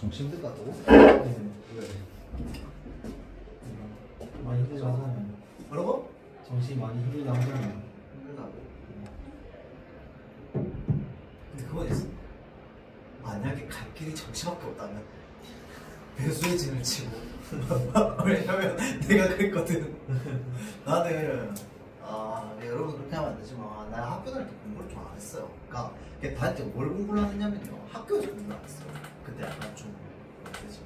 정신 힘들다고? 네. 왜? 많이 힘들다 하잖아요. 뭐라고? 정신이 많이 힘들다 하잖아요. 힘들다고? 근데 그건 있어. 만약에 갈 길이 정신밖에 없다면 배수의 진을 치고 왜냐면 내가 그랬거든. 나는 여러분 그렇게 하면 안 되지만 나 학교 다닐 때 공부를 좀 안 했어요. 그러니까 다닐 때 뭘 공부를 하느냐면요, 학교에서 공부를 안 했어요. 그때 약간 좀 어때지?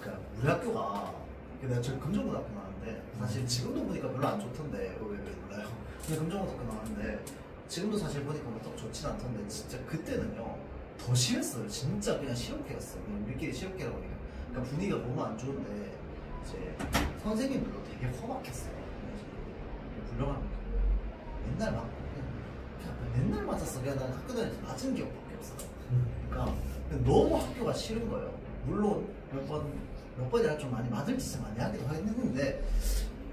그러니까 우리 학교가 내가 저 금정고등학교 나왔는데 사실 지금도 보니까 별로 안 좋던데 왜 몰라요? 근데 금정고등학교 나왔는데 지금도 사실 보니까 뭐 좋진 않던데 진짜 그때는요 더 심했어요. 진짜 그냥 실업계였어요. 그냥 우리끼리 실업계라고 해요. 그러니까 분위기가 너무 안 좋은데 이제 선생님들도 되게 험악했어요. 불량하는 거 맨날 맞고 그냥 맨날 맞았어. 그냥 난 학교 다니면서 맞은 기억밖에 없어. 그러니까 너무 학교가 싫은 거예요. 물론 몇 번이나 좀 많이 맞을 짓을 많이 하기도 했는데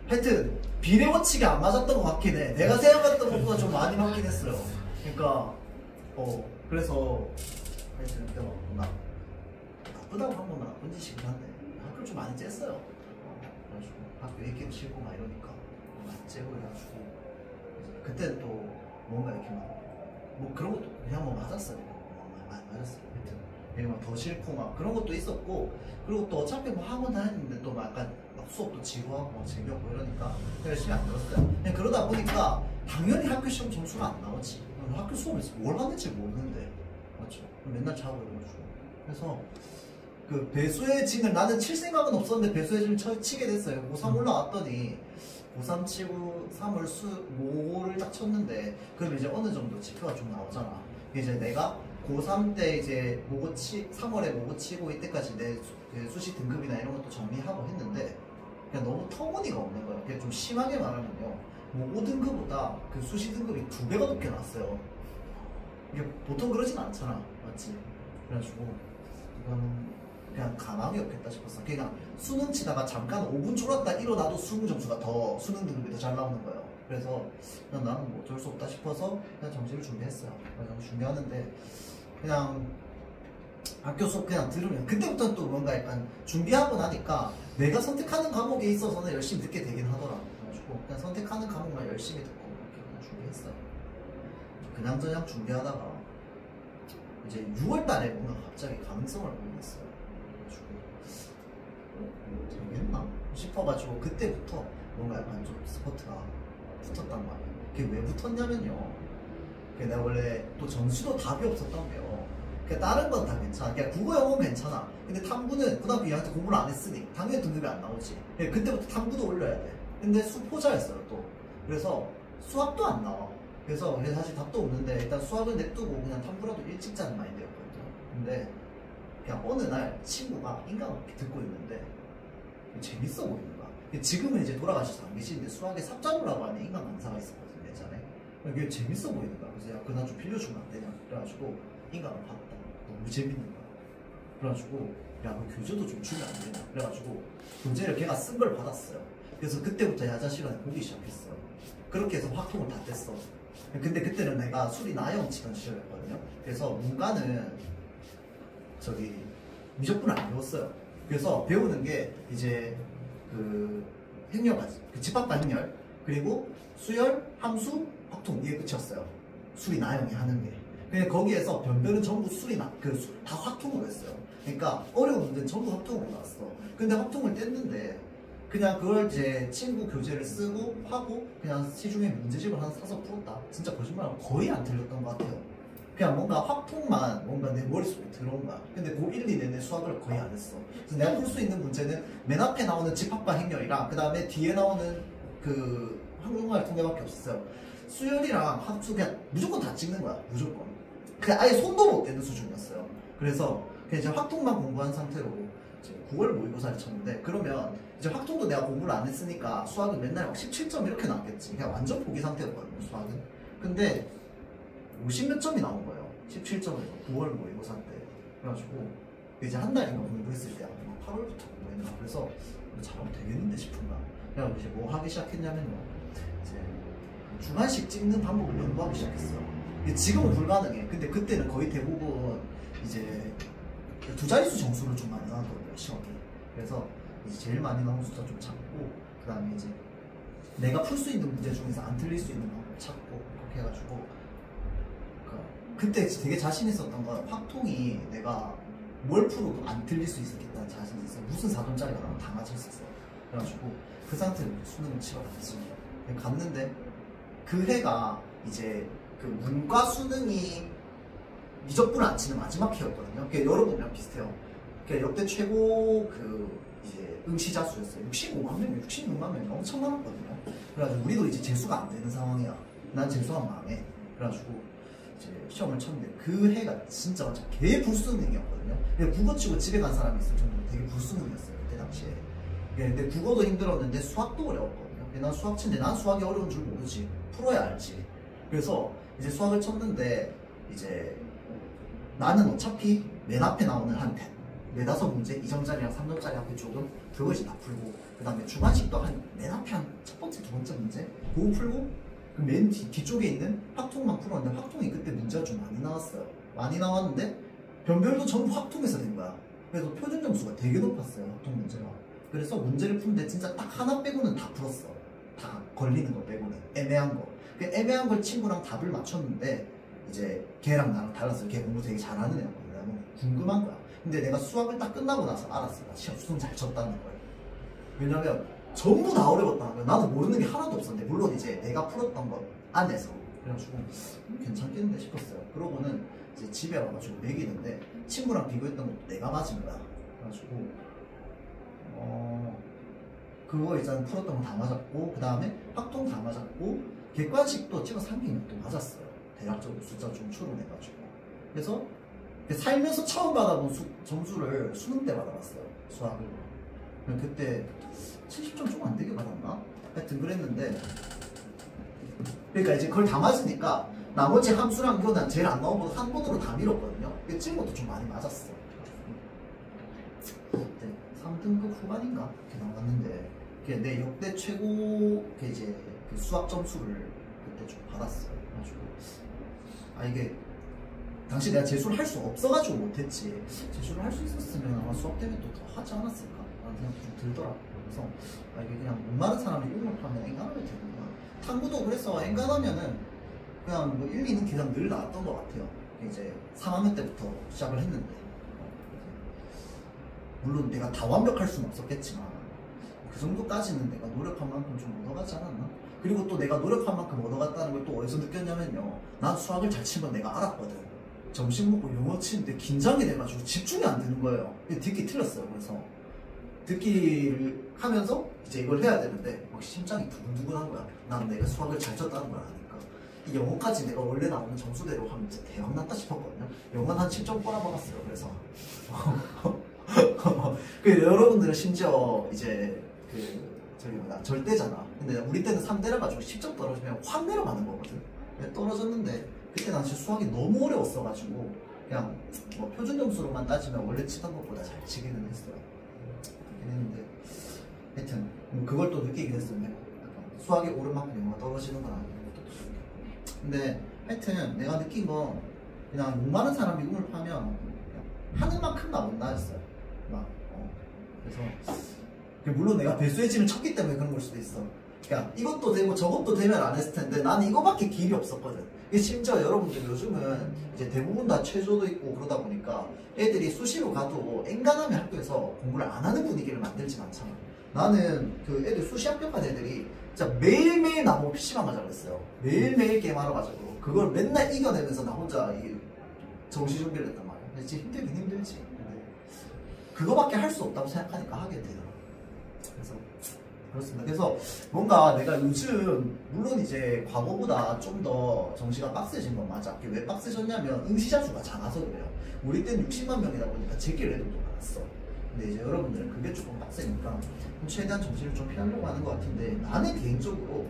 하여튼 비례원칙이 안 맞았던 것 같긴 해. 내가 생각했던 것보다 좀 많이 맞긴 했어요. 그러니까 그래서 하여튼 그때 막 나쁘다고 한 건 나쁜 짓이긴 한데 학교를 좀 많이 쬐어요. 그래가지고 학교 있기도 싫고 막 이러니까 많이 쬐고 해가지고 그때 또 뭔가 이렇게 뭐 그런 것도 그냥 뭐 맞았어요. 많이 맞았어요. 하여튼 내가 막 더 싫고 막 그런 것도 있었고, 그리고 또 어차피 뭐 학원 다녔는데 또 막 약간 막 수업도 지루하고 막 재미없고 이러니까 열심히 안 들었어요. 그냥 그러다 보니까 당연히 학교 시험 점수가 안 나오지. 학교 수업에서 뭘 하는지 모르는데 맞죠? 맨날 자고 이러가지고 그래서 그 배수의 진을 나는 칠 생각은 없었는데 배수의 진을 치게 됐어요. 고3 올라왔더니 고3 치고 3월 모를 딱 쳤는데 그럼 이제 어느 정도 지표가 좀 나오잖아. 이제 내가 고3 때 이제 3월에 모고 치고 이때까지 내 수시 등급이나 이런 것도 정리하고 했는데 그냥 너무 터무니가 없는 거야. 그냥 좀 심하게 말하면요, 모고 등급보다 그 수시 등급이 2배가 높게 나왔어요. 이게 보통 그러진 않잖아, 맞지? 그래가지고 이거는 그냥 가망이 없겠다 싶었어. 그냥 수능 치다가 잠깐 5분 졸았다 일어나도 수능 점수가 수능 등급이 더 잘 나오는 거예요. 그래서 그냥 나는 뭐 어쩔 수 없다 싶어서 그냥 정시를 준비했어요. 그냥 준비하는데 그냥 학교 수업 그냥 들으면 그때부터는 또 뭔가 약간 준비하고 나니까 내가 선택하는 과목에 있어서는 열심히 듣게 되긴 하더라. 그래가지고 그냥 선택하는 과목만 열심히 듣고 이렇게 그냥 준비했어요. 그냥저냥 준비하다가 이제 6월달에 뭔가 갑자기 가능성을 보였어요. 되겠나 싶어가지고 그때부터 뭔가 약간 좀 스포트가 붙었단 말이에요. 그게 왜 붙었냐면요, 내가 원래 또 전수도 답이 없었던 게요. 다른 건 다 괜찮아. 그냥 국어 영어는 괜찮아. 근데 탐구는 고등학교 2학년 때 공부를 안 했으니 당연히 등급이 안 나오지. 그때부터 탐구도 올려야 돼. 근데 수포자였어요 또. 그래서 수학도 안 나와. 그래서 사실 답도 없는데 일단 수학을 냅두고 그냥 탐구라도 일찍 짜는 마인드였거든요. 근데 그냥 어느 날 친구가 인간어학 듣고 있는데 재밌어 보이는 거야. 지금은 이제 돌아가셔서 안 계시는데 수학에 삽자루라고 하는 인간 강사가 있었거든요, 예전에. 그게 재밌어 보이는 거야. 그래서 야, 그날 좀 빌려주면 안 되냐? 그래가지고 인간을 봤다. 너무 재밌는 거야. 그래가지고 야, 그 교재도 좀 주면 안 되냐? 그래가지고 교재를 걔가 쓴 걸 받았어요. 그래서 그때부터 야자 시간에 보기 시작했어요. 그렇게 해서 확통을 다 뗐어. 근데 그때는 내가 수리 나영 치던 시절이었거든요. 그래서 문과는 미적분을 안 배웠어요. 그래서 배우는 게 이제 그 행렬까지, 그 집합과 행렬, 그리고 수열, 함수, 확통, 이게 끝이었어요. 수리 나영이 하는 게. 근데 거기에서 변별은 전부 다 확통으로 했어요. 그러니까 어려운 문제는 전부 확통으로 나왔어. 근데 확통을 뗐는데 그냥 그걸 이제 친구 교재를 쓰고 하고 그냥 시중에 문제집을 하나 사서 풀었다. 진짜 거짓말하고 거의 안 틀렸던 것 같아요. 그냥 뭔가 확통만 뭔가 내 머릿속에 들어온 거야. 근데 고1, 2 내내 수학을 거의 안 했어. 그래서 내가 풀 수 있는 문제는 맨 앞에 나오는 집합과 행렬이랑 그 다음에 뒤에 나오는 그 한국말 통계밖에 없었어요. 수열이랑 합수 그냥 무조건 다 찍는 거야. 무조건. 그냥 아예 손도 못 대는 수준이었어요. 그래서 그냥 이제 확통만 공부한 상태로 이제 9월 모의고사를 쳤는데, 그러면 이제 확통도 내가 공부를 안 했으니까 수학은 맨날 막 17점 이렇게 나왔겠지. 그냥 완전 포기 상태였거든요, 수학은. 근데 50몇 점이 나온 거예요. 17점에서 9월 모의고사 때. 그래가지고 이제 한 달인가 공부했을 때 8월부터 공부했나. 그래서 잘하면 되겠는데 싶은가. 그래서 이제 뭐 하기 시작했냐면요, 이제 주간식 찍는 방법을 연구하기 시작했어요. 지금은 불가능해. 근데 그때는 거의 대부분 이제 두 자릿수 정수를 좀 많이 나왔거든요 시험이. 그래서 이제 제일 많이 나온 숫자 좀 찾고 그 다음에 이제 내가 풀 수 있는 문제 중에서 안 틀릴 수 있는 방법 찾고 그렇게 해가지고 그때 되게 자신 있었던 건 확통이 내가 뭘 풀어도 안 틀릴 수 있겠다는 자신이 있어. 무슨 4점짜리가 나오면 다 맞을 수 있어. 그래가지고 그 상태로 수능을 치러 갔지. 갔는데 그 해가 이제 그 문과 수능이 미적분을 안 치는 마지막 해였거든요. 그러니까 여러분이랑 비슷해요. 그러니까 역대 최고 그 이제 응시자 수였어요. 65만 명, 66만 명이 엄청 많았거든요. 그래가지고 우리도 이제 재수가 안 되는 상황이야. 난 재수가 망해. 그래가지고 이제 시험을 쳤는데 그 해가 진짜 완전 개 불수능이었거든요. 그냥 국어 치고 집에 간 사람이 있을 정도로 되게 불수능이었어요. 그때 당시에. 근데 국어도 힘들었는데 수학도 어려웠거든요. 근데 난 수학 치는데 난 수학이 어려운 줄 모르지. 풀어야 알지. 그래서 이제 수학을 쳤는데 이제 나는 어차피 맨 앞에 나오는 한 4~5문제 2점짜리랑 3점짜리 앞에 조금 그거 이제 다 풀고 그 다음에 주관식도 한 맨 앞에 한 첫 번째, 두 번째 문제 그거 풀고 그 맨 뒤쪽에 있는 확통만 풀었는데 확통이 그때 문제가 좀 많이 나왔어요. 많이 나왔는데 변별도 전부 확통에서 된 거야. 그래서 표준 점수가 되게 높았어요. 확통 문제가. 그래서 문제를 푸는데 진짜 딱 하나 빼고는 다 풀었어. 다 걸리는 거 빼고는 애매한 거. 그 애매한 걸 친구랑 답을 맞췄는데 이제 걔랑 나랑 달랐어요. 걔 공부 되게 잘하는 애였거든. 너무 궁금한 거야. 근데 내가 수학을 딱 끝나고 나서 알았어. 나 시험 수능 잘 쳤다는 걸. 왜냐면 전부 다 어려웠다는 거야. 나도 모르는 게 하나도 없었는데 물론 이제 내가 풀었던 것 안에서 그래가지고 괜찮겠는데 싶었어요. 그러고는 이제 집에 와가지고 매기는데 친구랑 비교했던 것도 내가 맞은 거야. 그래가지고 그거 일단 풀었던 거 다 맞았고 그 다음에 확통 다 맞았고 객관식도 찍어 300도 맞았어요. 대략적으로 숫자 좀 추론해가지고. 그래서 살면서 처음 받아본 점수를 수능 때 받아봤어요. 수학을. 그때 70점 좀 안 되게 받았나? 하여튼 그랬는데 그러니까 이제 그걸 다 맞으니까 나머지 함수랑 이거는 제일 안 나온 거 한 번으로 다 밀었거든요. 찍은 것도 좀 많이 맞았어. 그때 3등급 후반인가? 이렇게 나왔는데 내 역대 최고 이제 그 수학 점수를 그때 좀 받았어요. 그래가지고 이게 당시 내가 재수를 할 수 없어가지고 못했지. 재수를 할 수 있었으면 아마 수학 때문에 또 더 하지 않았을까 라는 생각이 좀 들더라고요. 그래서 이게 그냥 못 마른 사람이 응용하면 엔간하면 되는구나. 탐구도 그래서 엔간하면은 그냥 뭐 1, 2는 그냥 늘 나왔던 것 같아요. 이제 3학년 때부터 시작을 했는데 물론 내가 다 완벽할 수는 없었겠지만 그 정도까지는 내가 노력한 만큼 좀 얻어가지 않았나? 그리고 또 내가 노력한 만큼 얻어갔다는 걸 또 어디서 느꼈냐면요. 난 수학을 잘 친 건 내가 알았거든. 점심 먹고 영어 치는데 긴장이 돼가지고 집중이 안 되는 거예요. 듣기 틀렸어요. 그래서 듣기를 하면서 이제 이걸 해야 되는데 막 심장이 두근두근한 거야. 난 내가 수학을 잘 쳤다는 걸 아니까. 이 영어까지 내가 원래 나오는 점수대로 하면 진짜 대박 났다 싶었거든요. 영어는 한 10점 꼬라박았어요. 그래서 여러분들은 심지어 이제 저기 절대잖아. 근데 우리 때는 3대라 가지고 10점 떨어지면 확 내려가는 거거든. 떨어졌는데 그때 난 진짜 수학이 너무 어려웠어가지고 그냥 뭐 표준 점수로만 따지면 원래 치던 것보다 잘 치기는 했어요. 그렇긴 했는데 하여튼 그걸 또 느끼긴 했어요. 수학이 오른 만큼 영어가 떨어지는 건 아니고. 근데 하여튼 내가 느낀 건 그냥 목마른 사람이 운을 파면 하는 만큼 나 못 나였어요. 그래서 물론 내가 배수의 진을 쳤기 때문에 그런 걸 수도 있어. 그러니까 이것도 되고 저것도 되면 안 했을 텐데 나는 이거밖에 길이 없었거든. 심지어 여러분들 요즘은 이제 대부분 다 최저도 있고 그러다 보니까 애들이 수시로 가도 엔간하면 학교에서 공부를 안 하는 분위기를 만들진 않잖아. 나는 그 애들 수시 합격한 애들이 진짜 매일매일 나보고 PC방 가자고 했어요. 매일매일 게임하러 가자고. 그걸 맨날 이겨내면서 나 혼자 정시 준비를 했단 말이야. 근데 진짜 힘들긴 힘들지. 근데 그거밖에 할 수 없다고 생각하니까 하게 되더라고. 그래서 그렇습니다. 그래서 뭔가 내가 요즘 물론 이제 과거보다 좀 더 정시가 빡세진 건 맞아. 왜 빡세졌냐면 응시자 수가 작아서 그래요. 우리 때는 60만 명이다 보니까 제길 애들도 많았어. 근데 이제 여러분들은 그게 조금 빡세니까 최대한 정시를 좀 피하려고 하는 것 같은데 나는 개인적으로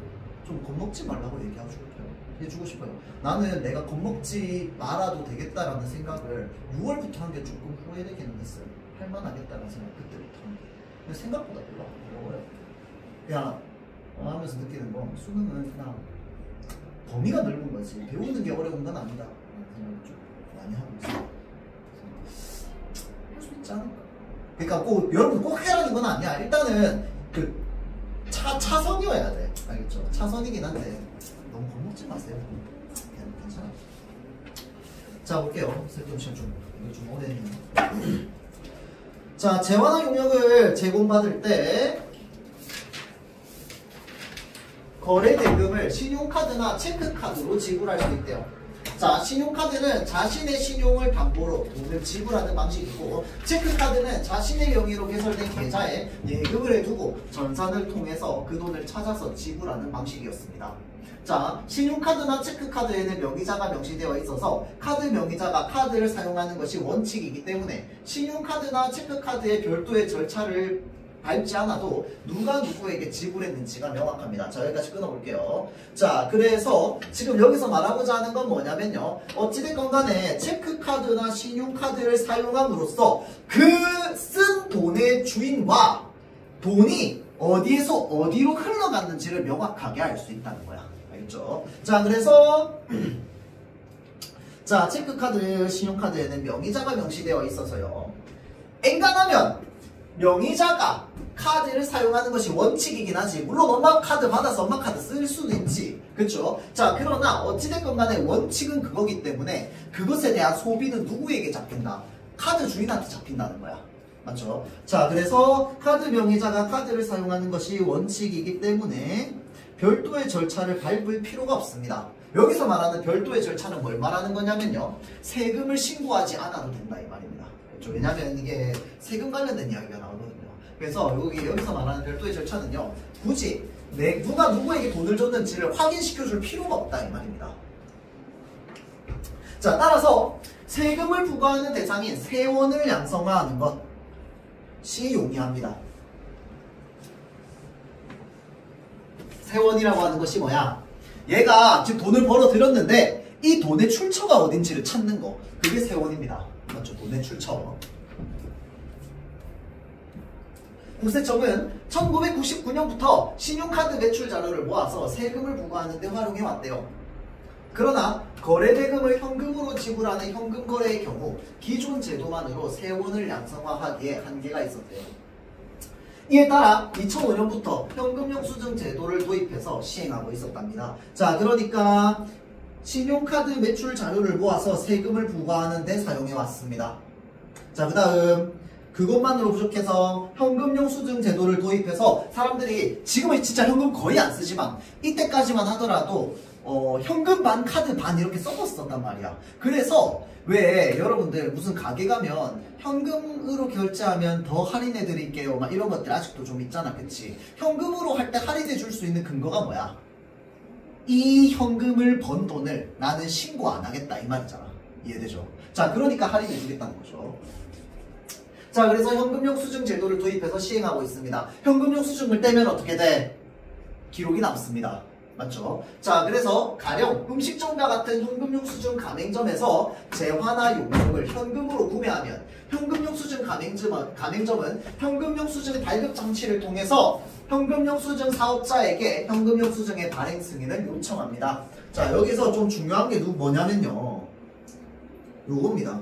좀 겁먹지 말라고 해주고 싶어요. 나는 내가 겁먹지 말아도 되겠다라는 생각을 6월부터 한 게 조금 후회되기는 했어요. 할만하겠다는 생각 그때부터 한 게. 근데 생각보다 별로 안 어려워요. 그냥 하면서 느끼는 건 수능은 그냥 범위가 넓은 거지 배우는 게 어려운 건 아니다 라는 생각을 좀 많이 하고 있어요. 쉽지 않을까? 그러니까 꼭 여러분 꼭 해라는 건 아니야. 일단은 그 차선이어야 돼. 알겠죠? 차선이긴 한데 너무 겁먹지 마세요. 그냥 괜찮아. 자 볼게요. 쓸데없이 좀 오래 했네요. 자 재환화 용역을 제공받을 때 거래 대금을 신용카드나 체크카드로 지불할 수 있대요. 자, 신용카드는 자신의 신용을 담보로 돈을 지불하는 방식이고, 체크카드는 자신의 명의로 개설된 계좌에 예금을 해두고 전산을 통해서 그 돈을 찾아서 지불하는 방식이었습니다. 자, 신용카드나 체크카드에는 명의자가 명시되어 있어서 카드 명의자가 카드를 사용하는 것이 원칙이기 때문에 신용카드나 체크카드의 별도의 절차를 밟지 않아도 누가 누구에게 지불했는지가 명확합니다. 자, 여기까지 끊어볼게요. 자, 그래서 지금 여기서 말하고자 하는 건 뭐냐면요. 어찌됐건 간에 체크카드나 신용카드를 사용함으로써 그 쓴 돈의 주인과 돈이 어디에서 어디로 흘러갔는지를 명확하게 알 수 있다는 거야. 알겠죠? 자, 그래서 자, 체크카드, 신용카드에는 명의자가 명시되어 있어서요. 엔간하면 명의자가 카드를 사용하는 것이 원칙이긴 하지. 물론 엄마 카드 받아서 엄마 카드 쓸 수도 있지. 그쵸? 자, 그러나 어찌됐건 간에 원칙은 그거기 때문에 그것에 대한 소비는 누구에게 잡힌다? 카드 주인한테 잡힌다는 거야. 맞죠? 자, 그래서 카드 명의자가 카드를 사용하는 것이 원칙이기 때문에 별도의 절차를 밟을 필요가 없습니다. 여기서 말하는 별도의 절차는 뭘 말하는 거냐면요. 세금을 신고하지 않아도 된다 이 말입니다. 그렇죠? 왜냐면 이게 세금 관련된 이야기가 나오거든요. 그래서 여기서 말하는 별도의 절차는요. 굳이 누가 누구에게 돈을 줬는지를 확인시켜줄 필요가 없다 이 말입니다. 자, 따라서 세금을 부과하는 대상인 세원을 양성화하는 것이 용이합니다. 세원이라고 하는 것이 뭐야? 얘가 지금 돈을 벌어들였는데 이 돈의 출처가 어딘지를 찾는 거. 그게 세원입니다. 맞죠? 돈의 출처. 국세청은 1999년부터 신용카드 매출 자료를 모아서 세금을 부과하는 데 활용해 왔대요. 그러나 거래대금을 현금으로 지불하는 현금거래의 경우 기존 제도만으로 세원을 양성화하기에 한계가 있었대요. 이에 따라 2005년부터 현금영수증 제도를 도입해서 시행하고 있었답니다. 자, 그러니까 신용카드 매출 자료를 모아서 세금을 부과하는 데 사용해 왔습니다. 자, 그 다음 그것만으로 부족해서 현금영수증 제도를 도입해서 사람들이 지금은 진짜 현금 거의 안 쓰지만 이때까지만 하더라도 현금 반 카드 반 이렇게 섞었었단 말이야. 그래서 왜 여러분들 무슨 가게 가면 현금으로 결제하면 더 할인해 드릴게요 막 이런 것들 아직도 좀 있잖아. 그치? 현금으로 할 때 할인해 줄 수 있는 근거가 뭐야? 이 현금을 번 돈을 나는 신고 안 하겠다 이 말이잖아. 이해되죠? 자, 그러니까 할인해 주겠다는 거죠. 자, 그래서 현금영수증 제도를 도입해서 시행하고 있습니다. 현금영수증을 떼면 어떻게 돼? 기록이 남습니다. 맞죠? 자, 그래서 가령 음식점과 같은 현금영수증 가맹점에서 재화나 용역을 현금으로 구매하면 현금영수증 가맹점은 현금영수증 발급 장치를 통해서 현금영수증 사업자에게 현금영수증의 발행 승인을 요청합니다. 자, 여기서 좀 중요한 게 뭐냐면요. 요겁니다.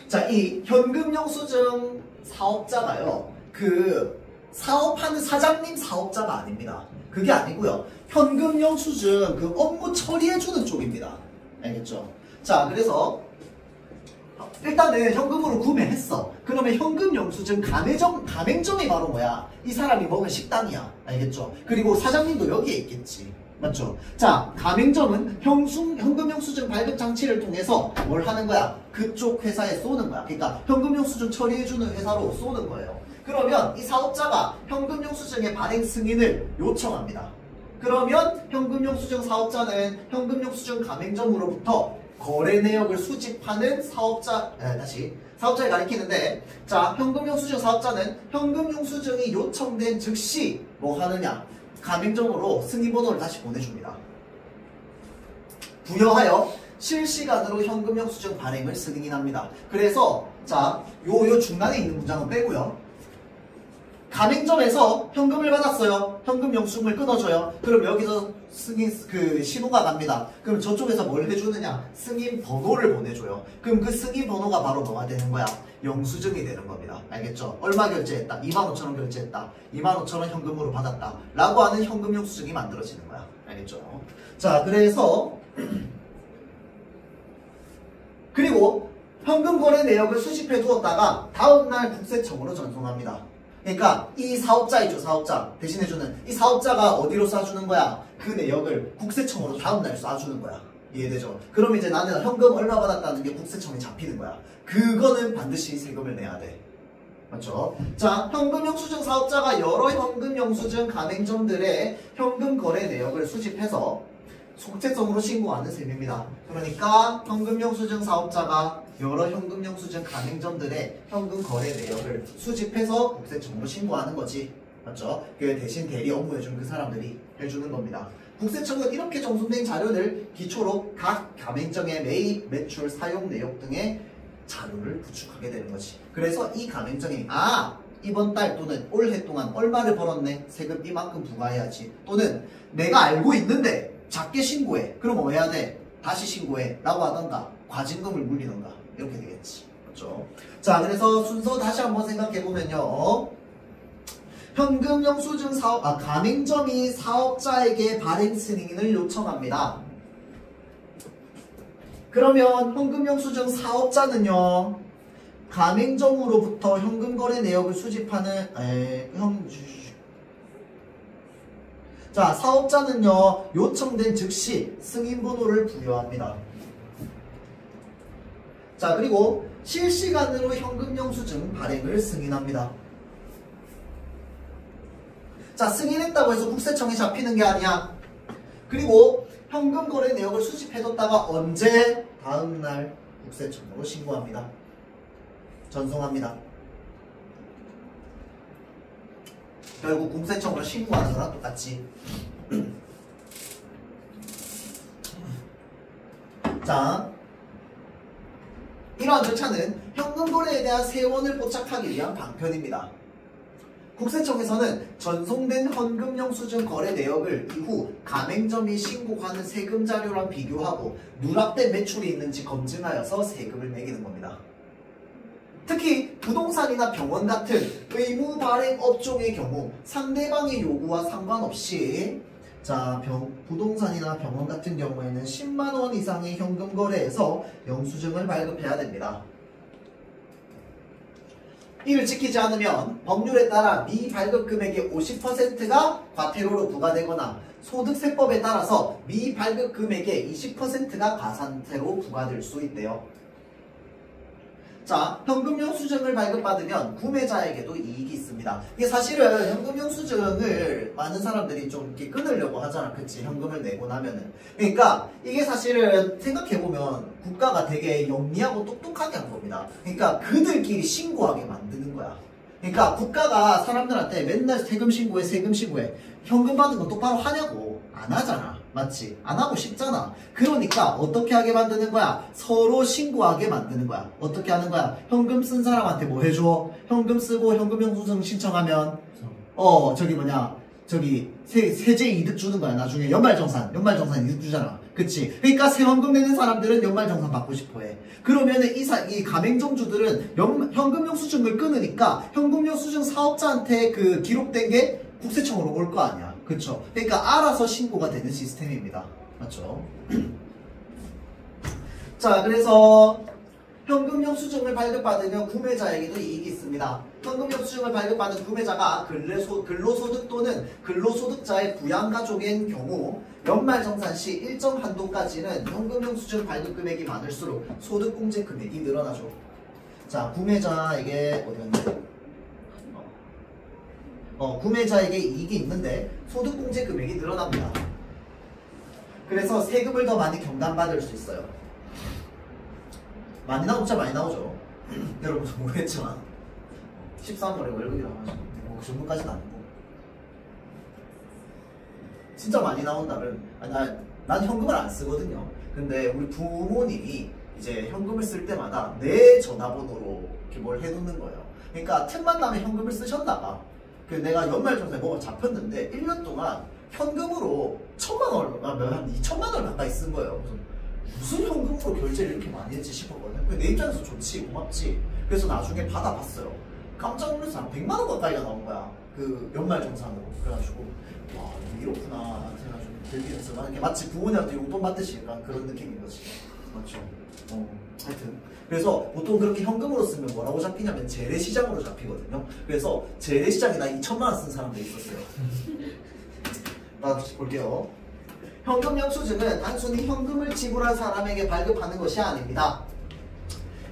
자, 이 현금영수증 사업자가요, 그 사업하는 사장님 사업자가 아닙니다. 그게 아니고요. 현금영수증 그 업무 처리해주는 쪽입니다. 알겠죠? 자, 그래서 일단은 현금으로 구매했어. 그러면 현금영수증 가맹점이 바로 뭐야? 이 사람이 먹은 식당이야. 알겠죠? 그리고 사장님도 여기에 있겠지. 맞죠? 자, 가맹점은 현금영수증 발급 장치를 통해서 뭘 하는 거야? 그쪽 회사에 쏘는 거야. 그러니까 현금영수증 처리해주는 회사로 쏘는 거예요. 그러면 이 사업자가 현금영수증의 발행 승인을 요청합니다. 그러면 현금영수증 사업자는 현금영수증 가맹점으로부터 거래 내역을 수집하는 사업자를 가리키는데, 자, 현금영수증 사업자는 현금영수증이 요청된 즉시 뭐 하느냐? 가맹점으로 승인번호를 다시 보내줍니다. 부여하여 실시간으로 현금영수증 발행을 승인합니다. 그래서 자, 요 중간에 있는 문장은 빼고요. 가맹점에서 현금을 받았어요. 현금영수증을 끊어줘요. 그럼 여기서 신호가 갑니다. 그럼 저쪽에서 뭘 해주느냐? 승인 번호를 보내줘요. 그럼 그 승인 번호가 바로 뭐가 되는 거야? 영수증이 되는 겁니다. 알겠죠? 얼마 결제했다? 25,000원 결제했다. 25,000원 현금으로 받았다. 라고 하는 현금 영수증이 만들어지는 거야. 알겠죠? 자, 그래서 그리고 현금 거래 내역을 수집해 두었다가 다음날 국세청으로 전송합니다. 그러니까 이 사업자이죠, 사업자. 대신해주는 이 사업자가 어디로 쏴주는 거야? 그 내역을 국세청으로 다음날 쏴주는 거야. 이해되죠? 그럼 이제 나는 현금 얼마 받았다는 게 국세청에 잡히는 거야. 그거는 반드시 세금을 내야 돼. 맞죠? 자, 현금 영수증 사업자가 여러 현금 영수증 가맹점들의 현금 거래 내역을 수집해서 국세청으로 신고하는 셈입니다. 그러니까 현금 영수증 사업자가 여러 현금 영수증 가맹점들의 현금 거래 내역을 수집해서 국세청으로 신고하는 거지. 맞죠? 그 대신 대리 업무해주는 그 사람들이 해주는 겁니다. 국세청은 이렇게 정돈된 자료를 기초로 각 가맹점의 매입, 매출, 사용 내역 등의 자료를 구축하게 되는 거지. 그래서 이 가맹점이 이번 달 또는 올해 동안 얼마를 벌었네? 세금 이만큼 부과해야지. 또는 내가 알고 있는데 작게 신고해. 그럼 뭐 해야 돼? 다시 신고해 라고 하던가 과징금을 물리던가 이렇게 되겠지. 맞죠? 자, 그래서 순서 다시 한번 생각해보면요. 현금 영수증 가맹점이 사업자에게 발행 승인을 요청합니다. 그러면 현금 영수증 사업자는요, 가맹점으로부터 현금 거래 내역을 수집하는 자, 사업자는요, 요청된 즉시 승인 번호를 부여합니다. 자, 그리고 실시간으로 현금 영수증 발행을 승인합니다. 자, 승인했다고 해서 국세청에 잡히는 게 아니야. 그리고 현금 거래 내역을 수집해뒀다가 언제? 다음날 국세청으로 신고합니다. 전송합니다. 결국 국세청으로 신고하는 거랑 똑같지. 자, 이러한 절차는 현금 거래에 대한 세원을 포착하기 위한 방편입니다. 국세청에서는 전송된 현금 영수증 거래 내역을 이후 가맹점이 신고하는 세금 자료랑 비교하고 누락된 매출이 있는지 검증하여서 세금을 매기는 겁니다. 특히 부동산이나 병원 같은 의무 발행 업종의 경우 상대방의 요구와 상관없이 부동산이나 병원 같은 경우에는 10만원 이상의 현금 거래에서 영수증을 발급해야 됩니다. 이를 지키지 않으면 법률에 따라 미발급 금액의 50%가 과태료로 부과되거나 소득세법에 따라서 미발급 금액의 20%가 가산세로 부과될 수 있대요. 자, 현금 영수증을 발급받으면 구매자에게도 이익이 있습니다. 이게 사실은 현금 영수증을 많은 사람들이 좀 이렇게 끊으려고 하잖아. 그치? 현금을 내고 나면은. 그러니까 이게 사실은 생각해보면 국가가 되게 영리하고 똑똑하게 한 겁니다. 그러니까 그들끼리 신고하게 만드는 거야. 그러니까 국가가 사람들한테 맨날 세금 신고해, 세금 신고해. 현금 받은 거 똑바로 하냐고. 안 하잖아. 맞지? 안 하고 싶잖아. 그러니까 어떻게 하게 만드는 거야? 서로 신고하게 만드는 거야. 어떻게 하는 거야? 현금 쓴 사람한테 뭐 해줘? 현금 쓰고 현금 영수증 신청하면 세제 이득 주는 거야. 나중에 연말정산 이득 주잖아. 그치? 그러니까 새 현금 내는 사람들은 연말정산 받고 싶어 해. 그러면은 이 가맹점주들은 현금 영수증을 끊으니까 현금 영수증 사업자한테 그 기록된 게 국세청으로 올 거 아니야. 그쵸? 그러니까 알아서 신고가 되는 시스템입니다. 맞죠? 자, 그래서 현금 영수증을 발급받으면 구매자에게도 이익이 있습니다. 현금 영수증을 발급받은 구매자가 근로소득 또는 근로소득자의 부양가족인 경우 연말정산 시 일정 한도까지는 현금 영수증 발급 금액이 많을수록 소득공제 금액이 늘어나죠. 자, 구매자에게 어디였냐? 구매자에게 이익이 있는데 소득공제 금액이 늘어납니다. 그래서 세금을 더 많이 경감받을 수 있어요. 많이 나오죠? 많이 나오죠. 여러분 모르겠지만 13월에 월급이라고 하죠. 그 정도까지는 아니고 진짜 많이 나온다면 난 현금을 안 쓰거든요. 근데 우리 부모님이 이제 현금을 쓸 때마다 내 전화번호로 이렇게 뭘 해놓는 거예요. 그러니까 틈만 나면 현금을 쓰셨나봐. 내가 연말정산에 뭐가 잡혔는데 1년 동안 현금으로 1,000만원, 한 2,000만원 가까이 쓴 거예요. 무슨 현금으로 결제를 이렇게 많이 했지 싶었거든. 내 입장에서 좋지, 고맙지. 그래서 나중에 받아봤어요. 깜짝 놀라서 한 100만 원 가까이가 나온 거야. 그 연말정산으로. 그래가지고 와 이렇구나 생각해가지고 되게 했어. 이렇게 마치 부모님한테 용돈 받듯이 약간 그런 느낌인 거지. 맞죠? 하여튼 그래서 보통 그렇게 현금으로 쓰면 뭐라고 잡히냐면 재래시장으로 잡히거든요. 그래서 재래시장에 나 2천만 원 쓴 사람도 있었어요. 다시 볼게요. 현금 영수증은 단순히 현금을 지불한 사람에게 발급하는 것이 아닙니다.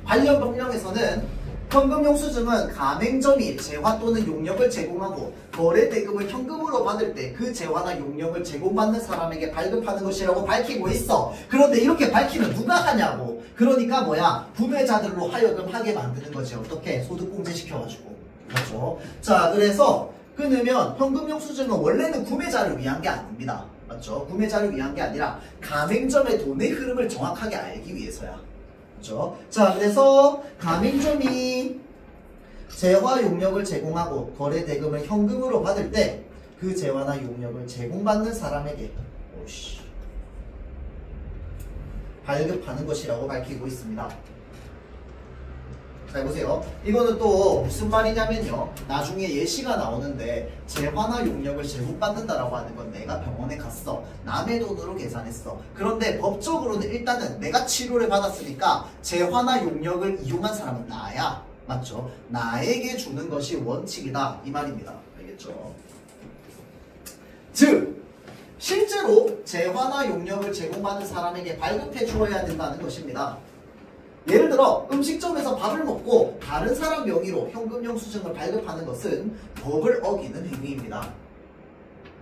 관련 법령에서는 현금 영수증은 가맹점이 재화 또는 용역을 제공하고 거래 대금을 현금으로 받을 때 그 재화나 용역을 제공받는 사람에게 발급하는 것이라고 밝히고 있어. 그런데 이렇게 밝히면 누가 하냐고. 그러니까 뭐야? 구매자들로 하여금 하게 만드는 거지. 어떻게? 소득공제 시켜가지고. 그렇죠? 자, 그래서 끊으면 현금 영수증은 원래는 구매자를 위한 게 아닙니다. 맞죠? 구매자를 위한 게 아니라 가맹점의 돈의 흐름을 정확하게 알기 위해서야. 그렇죠? 자, 그래서 가맹점이 재화 용역을 제공하고 거래 대금을 현금으로 받을 때 그 재화나 용역을 제공받는 사람에게 발급하는 것이라고 밝히고 있습니다. 자, 보세요. 이거는 또 무슨 말이냐면요. 나중에 예시가 나오는데 재화나 용역을 제공받는다라고 하는 건 내가 병원에 갔어. 남의 돈으로 계산했어. 그런데 법적으로는 일단은 내가 치료를 받았으니까 재화나 용역을 이용한 사람은 나야. 맞죠? 나에게 주는 것이 원칙이다. 이 말입니다. 알겠죠? 즉 실제로 재화나 용역을 제공받는 사람에게 발급해 주어야 된다는 것입니다. 예를 들어 음식점에서 밥을 먹고 다른 사람 명의로 현금 영수증을 발급하는 것은 법을 어기는 행위입니다.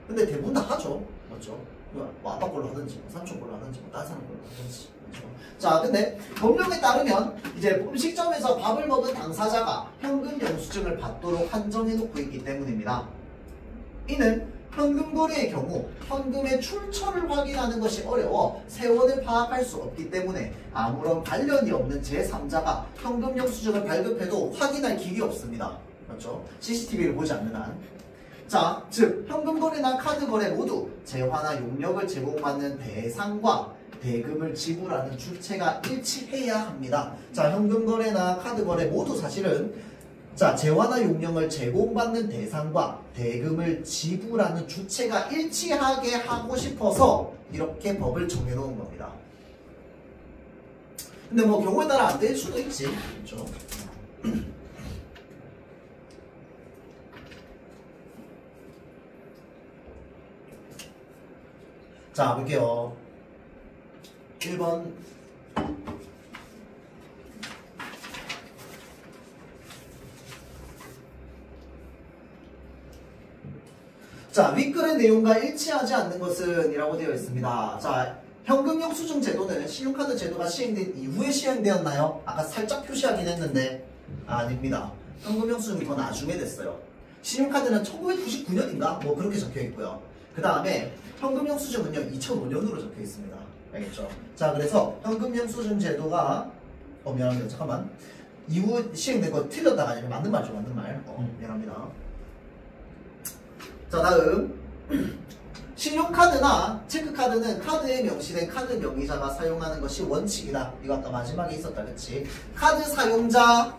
근데 대부분 다 하죠. 맞죠? 뭐 아빠 걸로 하든지 뭐 삼촌 걸로 하든지 뭐 다른 사람 걸로 하든지. 그렇죠? 자, 근데 법령에 따르면 이제 음식점에서 밥을 먹은 당사자가 현금 영수증을 받도록 한정해 놓고 있기 때문입니다. 이는 현금 거래의 경우 현금의 출처를 확인하는 것이 어려워 세원을 파악할 수 없기 때문에 아무런 관련이 없는 제3자가 현금 영수증을 발급해도 확인할 길이 없습니다. 그렇죠? CCTV를 보지 않는 한. 자, 즉 현금 거래나 카드 거래 모두 재화나 용역을 제공받는 대상과 대금을 지불하는 주체가 일치해야 합니다. 자, 현금 거래나 카드 거래 모두 사실은 자, 재화나 용역을 제공받는 대상과 대금을 지불하는 주체가 일치하게 하고 싶어서 이렇게 법을 정해놓은 겁니다. 근데 뭐 경우에 따라 안 될 수도 있지. 그렇죠? 자, 볼게요. 1번. 자, 윗글의 내용과 일치하지 않는 것은 이라고 되어 있습니다. 자, 현금 영수증 제도는 신용카드 제도가 시행된 이후에 시행되었나요? 아까 살짝 표시하긴 했는데 아닙니다. 현금 영수증이 더 나중에 됐어요. 신용카드는 1999년인가? 뭐 그렇게 적혀 있고요. 그 다음에 현금 영수증은요 2005년으로 적혀 있습니다. 알겠죠? 자, 그래서 현금 영수증 제도가 미안합니다. 잠깐만. 이후 시행된 거 틀렸다가 아니면 맞는 말죠. 맞는 말. 미안합니다. 자, 다음 신용카드나 체크카드는 카드에 명시된 카드 명의자가 사용하는 것이 원칙이다. 이거 아까 마지막에 있었다. 그치? 카드 사용자가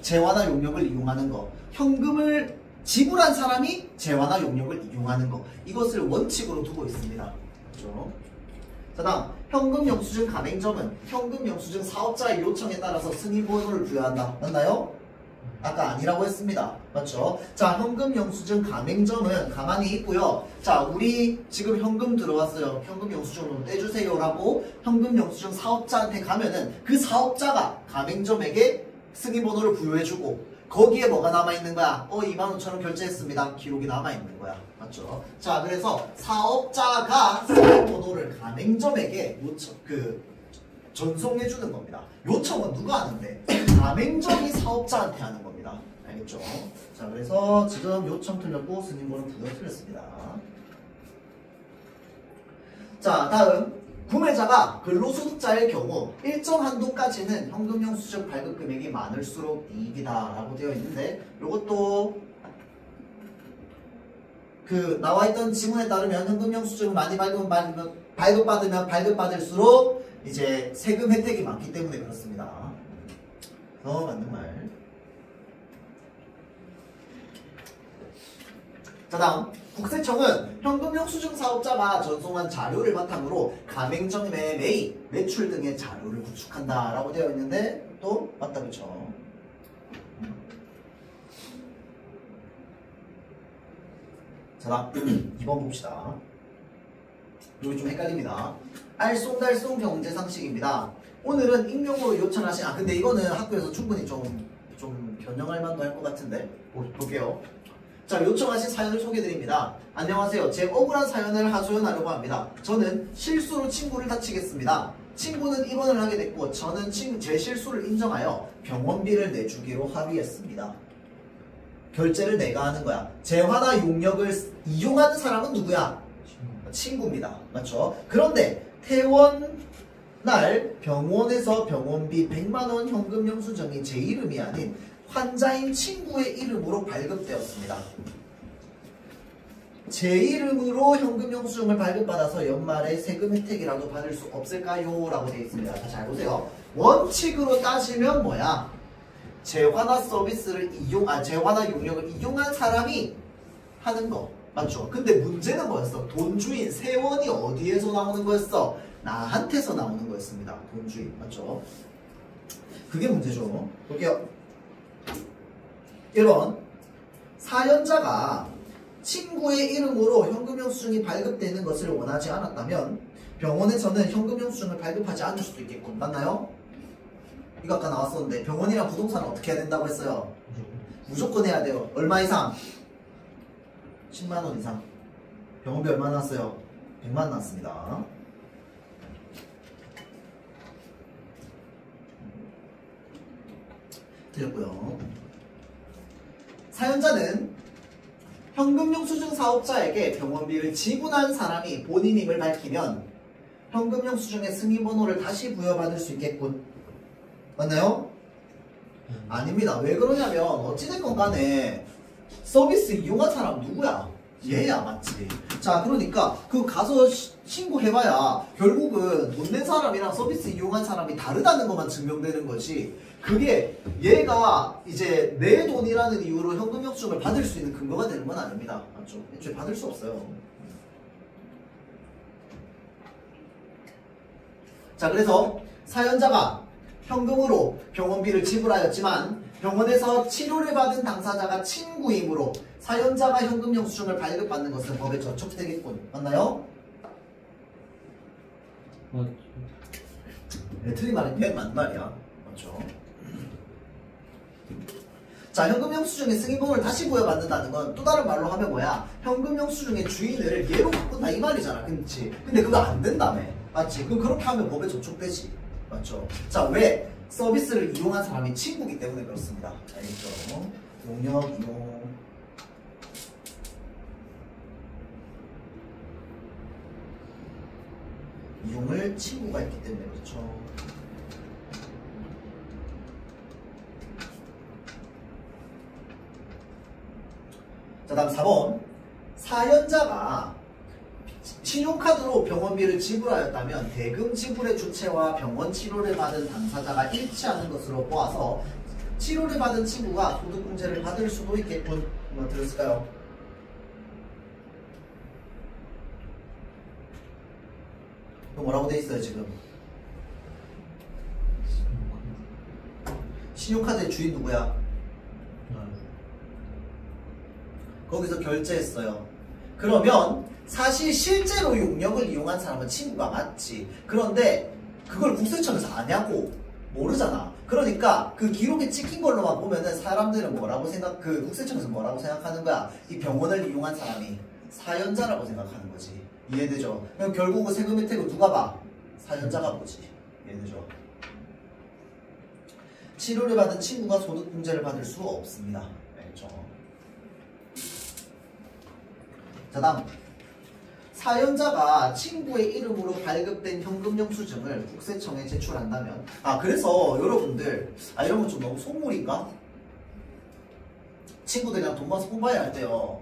재화나 용역을 이용하는 거, 현금을 지불한 사람이 재화나 용역을 이용하는 거, 이것을 원칙으로 두고 있습니다. 그렇죠? 자, 다음 현금 영수증 가맹점은 현금 영수증 사업자의 요청에 따라서 승인번호를 부여한다. 맞나요? 아까 아니라고 했습니다. 맞죠? 자, 현금 영수증 가맹점은 가만히 있고요. 자, 우리 지금 현금 들어왔어요. 현금 영수증 좀 떼주세요 라고 현금 영수증 사업자한테 가면은 그 사업자가 가맹점에게 승인번호를 부여해주고 거기에 뭐가 남아있는 거야? 25,000원 결제했습니다. 기록이 남아있는 거야. 맞죠? 자, 그래서 사업자가 승인번호를 가맹점에게 전송해주는 겁니다. 요청은 누가 하는데? 가맹점이 사업자한테 하는 겁니다. 알겠죠? 자, 그래서 지금 요청 틀렸고 승인번호 부여 틀렸습니다. 자, 다음 구매자가 근로소득자일 경우 일정 한도까지는 현금 영수증 발급 금액이 많을수록 이익이다 라고 되어 있는데 요것도 나와있던 지문에 따르면 현금 영수증을 많이 발급받으면 발급받을수록 이제 세금 혜택이 많기 때문에 그렇습니다. 맞는 말. 자, 다음. 국세청은 현금영수증 사업자가 전송한 자료를 바탕으로 가맹점의 매입, 매출 등의 자료를 구축한다 라고 되어 있는데 또 맞다 그쵸? 자, 다음 2번 봅시다. 여기 좀 헷갈립니다. 알쏭달쏭 경제상식입니다. 오늘은 익명으로 요청하신 근데 이거는 학교에서 충분히 좀 변형할 만도 할 것 같은데 볼게요. 자, 요청하신 사연을 소개드립니다. 안녕하세요. 제 억울한 사연을 하소연하려고 합니다. 저는 실수로 친구를 다치겠습니다. 친구는 입원을 하게 됐고 저는 제 실수를 인정하여 병원비를 내주기로 합의했습니다. 결제를 내가 하는 거야. 재화나 용역을 이용하는 사람은 누구야? 친구입니다. 맞죠? 그런데 퇴원날 병원에서 병원비 100만원 현금 영수증이 제 이름이 아닌 환자인 친구의 이름으로 발급되었습니다. 제 이름으로 현금 영수증을 발급받아서 연말에 세금 혜택이라도 받을 수 없을까요? 라고 되어 있습니다. 자, 잘 보세요. 원칙으로 따지면 뭐야? 재화나 서비스를 재화나 용역을 이용한 사람이 하는 거. 맞죠? 근데 문제는 뭐였어? 돈주인 세원이 어디에서 나오는 거였어? 나한테서 나오는 거였습니다. 돈주인. 맞죠? 그게 문제죠. 볼게요. 1번. 사연자가 친구의 이름으로 현금 영수증이 발급되는 것을 원하지 않았다면 병원에서는 현금 영수증을 발급하지 않을 수도 있겠군. 맞나요? 이거 아까 나왔었는데 병원이랑 부동산은 어떻게 해야 된다고 했어요? 무조건 해야 돼요. 얼마 이상? 10만원 이상. 병원비 얼마 나왔어요? 100만 나왔습니다. 틀렸고요. 사연자는 현금영수증 사업자에게 병원비를 지불한 사람이 본인임을 밝히면 현금영수증의 승인번호를 다시 부여받을 수 있겠군. 맞나요? 아닙니다. 왜 그러냐면 어찌됐건 간에 서비스 이용한 사람 누구야? 얘야. 맞지? 자, 그러니까 그 가서 신고해봐야 결국은 돈 낸 사람이랑 서비스 이용한 사람이 다르다는 것만 증명되는 거지, 그게 얘가 이제 내 돈이라는 이유로 현금 영수증을 받을 수 있는 근거가 되는 건 아닙니다. 맞죠? 애초에 받을 수 없어요. 자, 그래서 사연자가 현금으로 병원비를 지불하였지만 병원에서 치료를 받은 당사자가 친구이므로 사연자가 현금 영수증을 발급받는 것은 법에 저촉되겠군. 맞나요? 맞죠. 네, 틀린 말은 맨 맞는 말이야. 맞죠? 자, 현금 영수증의 승인번호를 다시 부여받는다는 건 또 다른 말로 하면 뭐야? 현금 영수증의 주인을 얘로 바꾼다 이 말이잖아. 그렇지? 근데 그거 안 된다며. 맞지? 그럼 그렇게 하면 법에 저촉되지. 맞죠? 자, 왜? 서비스를 이용한 사람이 친구이기 때문에 그렇습니다. 알겠죠? 용역, 이용. 이용을 친구가 있기 때문에 그렇죠. 자, 다음 4번. 사연자가 신용카드로 병원비를 지불하였다면 대금 지불의 주체와 병원 치료를 받은 당사자가 일치하는 것으로 보아서 치료를 받은 친구가 소득공제를 받을 수도 있겠군. 뭐 들었을까요? 뭐라고 돼 있어요 지금? 신용카드의 주인 누구야? 거기서 결제했어요. 그러면 사실 실제로 용역을 이용한 사람은 친구가 맞지. 그런데 그걸 국세청에서 아냐고 모르잖아. 그러니까 그 기록에 찍힌 걸로만 보면은 사람들은 그 국세청에서 뭐라고 생각하는 거야? 이 병원을 이용한 사람이 사연자라고 생각하는 거지. 이해되죠? 그럼 결국은 세금 혜택을 누가 봐? 사연자가 보지. 이해되죠? 치료를 받은 친구가 소득공제를 받을 수 없습니다. 알겠죠? 자, 다음. 사연자가 친구의 이름으로 발급된 현금 영수증을 국세청에 제출한다면 그래서 여러분들 이런 건 좀 너무 속물인가? 친구들이랑 돈 모아서 공부해야 할 때요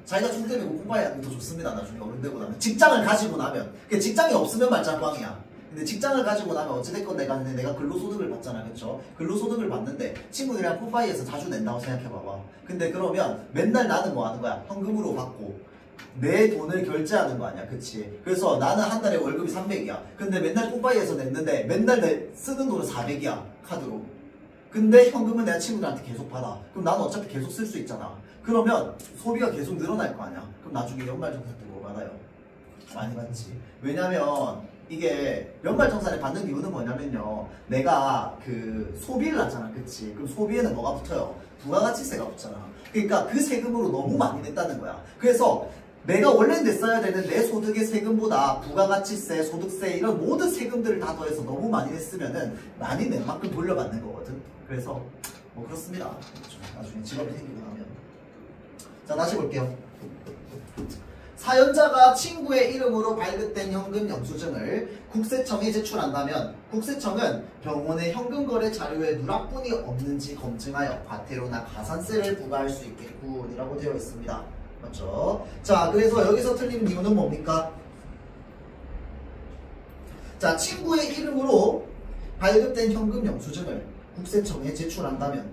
자기가 돈 때문에 공부해야 하는 게 더 좋습니다. 나중에 어른 되고 나면 직장을 가지고 나면 직장이 없으면 말짱꽝이야. 근데 직장을 가지고 나면 어찌됐건 내가 근로소득을 받잖아. 그쵸? 근로소득을 받는데 친구들이랑 뽀빠이에서 자주 낸다고 생각해봐봐. 근데 그러면 맨날 나는 뭐 하는 거야? 현금으로 받고 내 돈을 결제하는 거 아니야. 그치? 그래서 나는 한 달에 월급이 300이야. 근데 맨날 뽀빠이에서 냈는데 맨날 내 쓰는 돈은 400이야. 카드로. 근데 현금은 내가 친구들한테 계속 받아. 그럼 나는 어차피 계속 쓸 수 있잖아. 그러면 소비가 계속 늘어날 거 아니야. 그럼 나중에 연말정산 때 뭐 받아요? 많이 받지. 왜냐면 이게 연말정산에 받는 이유는 뭐냐면요. 내가 그 소비를 하잖아. 그치? 그럼 소비에는 뭐가 붙어요? 부가가치세가 붙잖아. 그러니까 그 세금으로 너무 많이 냈다는 거야. 그래서 내가 원래 냈어야 되는 내 소득의 세금보다 부가가치세, 소득세 이런 모든 세금들을 다 더해서 너무 많이 냈으면은 많이 낸 만큼 돌려받는 거거든. 그래서 뭐 그렇습니다. 나중에 직업이 생기고 나면. 자, 다시 볼게요. 사연자가 친구의 이름으로 발급된 현금 영수증을 국세청에 제출한다면 국세청은 병원의 현금거래 자료에 누락분이 없는지 검증하여 과태료나 가산세를 부과할 수 있겠군이라고 되어 있습니다. 맞죠? 자, 그래서 여기서 틀린 이유는 뭡니까? 자, 친구의 이름으로 발급된 현금 영수증을 국세청에 제출한다면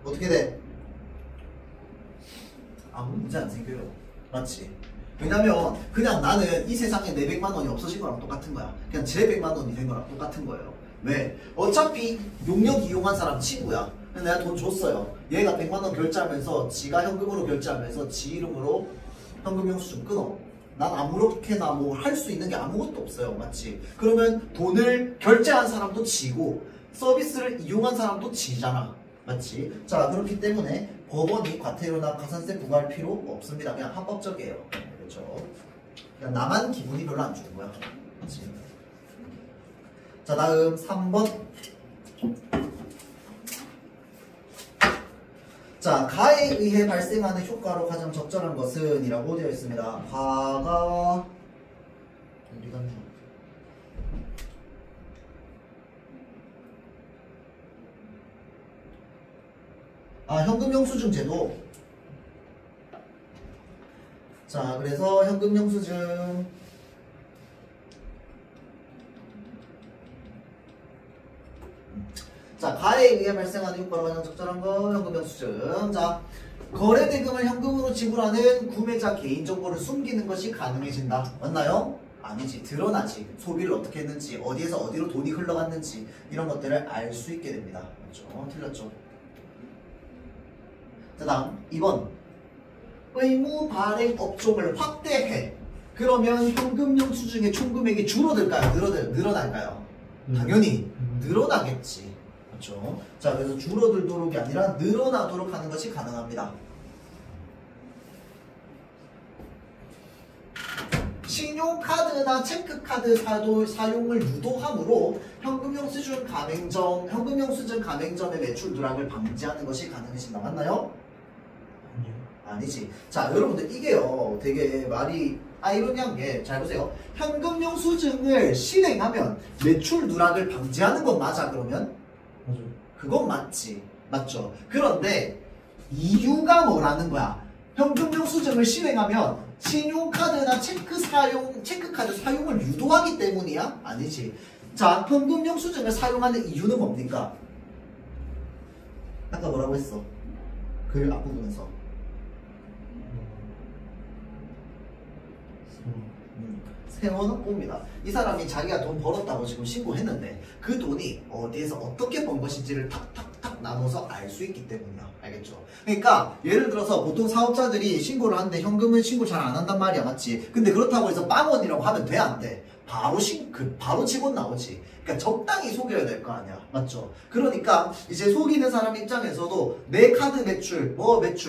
어떻게 돼? 아무 문제 안 생겨요. 맞지? 왜냐면 그냥 나는 이 세상에 내 100만 원이 없어진 거랑 똑같은 거야. 그냥 제 100만 원이 된 거랑 똑같은 거예요. 왜? 어차피 용역 이용한 사람 친구야. 내가 돈 줬어요. 얘가 100만 원 결제하면서 지가 현금으로 결제하면서 지 이름으로 현금 영수증 끊어. 난 아무렇게나 뭐 할 수 있는 게 아무것도 없어요. 맞지? 그러면 돈을 결제한 사람도 지고 서비스를 이용한 사람도 지잖아. 맞지? 자, 그렇기 때문에 법원이 과태료나 가산세 부과할 필요 없습니다. 그냥 합법적이에요. 그렇죠? 그냥 나만 기분이 별로 안 좋은 거야. 맞지? 자, 다음 3번. 자, 가에 의해 발생하는 효과로 가장 적절한 것은 이라고 되어 있습니다. 가가 어디 갔나? 현금 영수증 제도. 자, 그래서 현금 영수증 자, 가에 의해 발생하는 효과로 가장 적절한 거 현금 영수증. 자, 거래 대금을 현금으로 지불하는 구매자 개인정보를 숨기는 것이 가능해진다. 맞나요? 아니지. 드러나지. 소비를 어떻게 했는지, 어디에서 어디로 돈이 흘러갔는지 이런 것들을 알 수 있게 됩니다. 맞죠? 틀렸죠? 자, 다음 2번. 의무 발행 업종을 확대해. 그러면 현금 영수증의 총 금액이 줄어들까요? 늘어날까요? 당연히 늘어나겠지. 그렇죠? 자, 그래서 줄어들도록이 아니라 늘어나도록 하는 것이 가능합니다. 신용카드나 체크카드 사용을 유도함으로 현금 영수증 가맹점의 매출 누락을 방지하는 것이 가능해진다. 맞나요? 아니지. 자, 여러분들 이게요 되게 말이 아이러니한 게, 잘 보세요. 현금 영수증을 실행하면 매출 누락을 방지하는 건 맞아. 그러면? 맞아요. 그건 맞지. 맞죠? 그런데 이유가 뭐라는 거야? 현금 영수증을 실행하면 신용카드나 체크카드 사용을 유도하기 때문이야? 아니지. 자, 현금 영수증을 사용하는 이유는 뭡니까? 아까 뭐라고 했어? 글 앞부분에서 세원 확보입니다. 이 사람이 자기가 돈 벌었다고 지금 신고했는데 그 돈이 어디에서 어떻게 번 것인지를 탁탁탁 나눠서 알 수 있기 때문이야. 알겠죠? 그러니까 예를 들어서 보통 사업자들이 신고를 하는데 현금은 신고 잘 안 한단 말이야. 맞지? 근데 그렇다고 해서 빵원이라고 하면 돼? 안 돼? 바로 직원 나오지. 그러니까 적당히 속여야 될 거 아니야. 맞죠? 그러니까 이제 속이는 사람 입장에서도 내 카드 매출,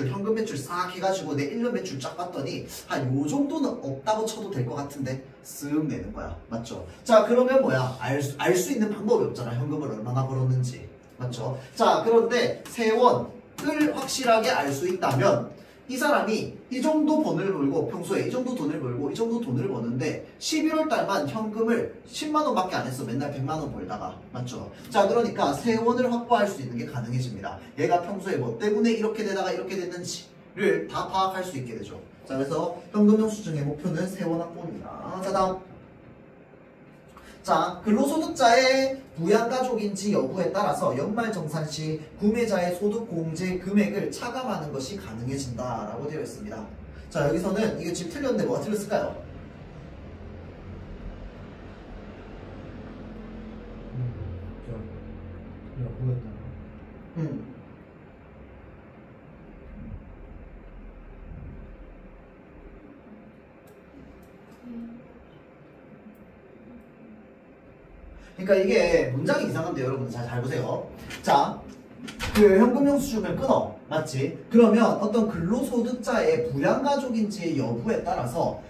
현금 매출 싹 해가지고 내 1년 매출 쫙 봤더니 한 요 정도는 없다고 쳐도 될 것 같은데 쓱 내는 거야. 맞죠? 자, 그러면 뭐야? 알 수 있는 방법이 없잖아. 현금을 얼마나 벌었는지. 맞죠? 자, 그런데 세원을 확실하게 알 수 있다면 이 사람이 이 정도 돈을 벌고 평소에 이 정도 돈을 벌고 이 정도 돈을 버는데 11월 달만 현금을 10만 원밖에 안 했어. 맨날 100만 원 벌다가. 맞죠? 자, 그러니까 세원을 확보할 수 있는 게 가능해집니다. 얘가 평소에 뭐 때문에 이렇게 되다가 이렇게 됐는지를 다 파악할 수 있게 되죠. 자, 그래서 현금 영수증의 목표는 세원 확보입니다. 자, 다음. 자, 근로소득자의 부양가족인지 여부에 따라서 연말정산 시 구매자의 소득공제 금액을 차감하는 것이 가능해진다라고 되어 있습니다. 자, 여기서는 이게 지금 틀렸는데 뭐가 틀렸을까요? 여부였다. 그러니까 이게 문장이 이상한데 여러분 잘 보세요. 자, 그 현금영수증을 끊어. 맞지? 그러면 어떤 근로소득자의 부양가족인지의 여부에 따라서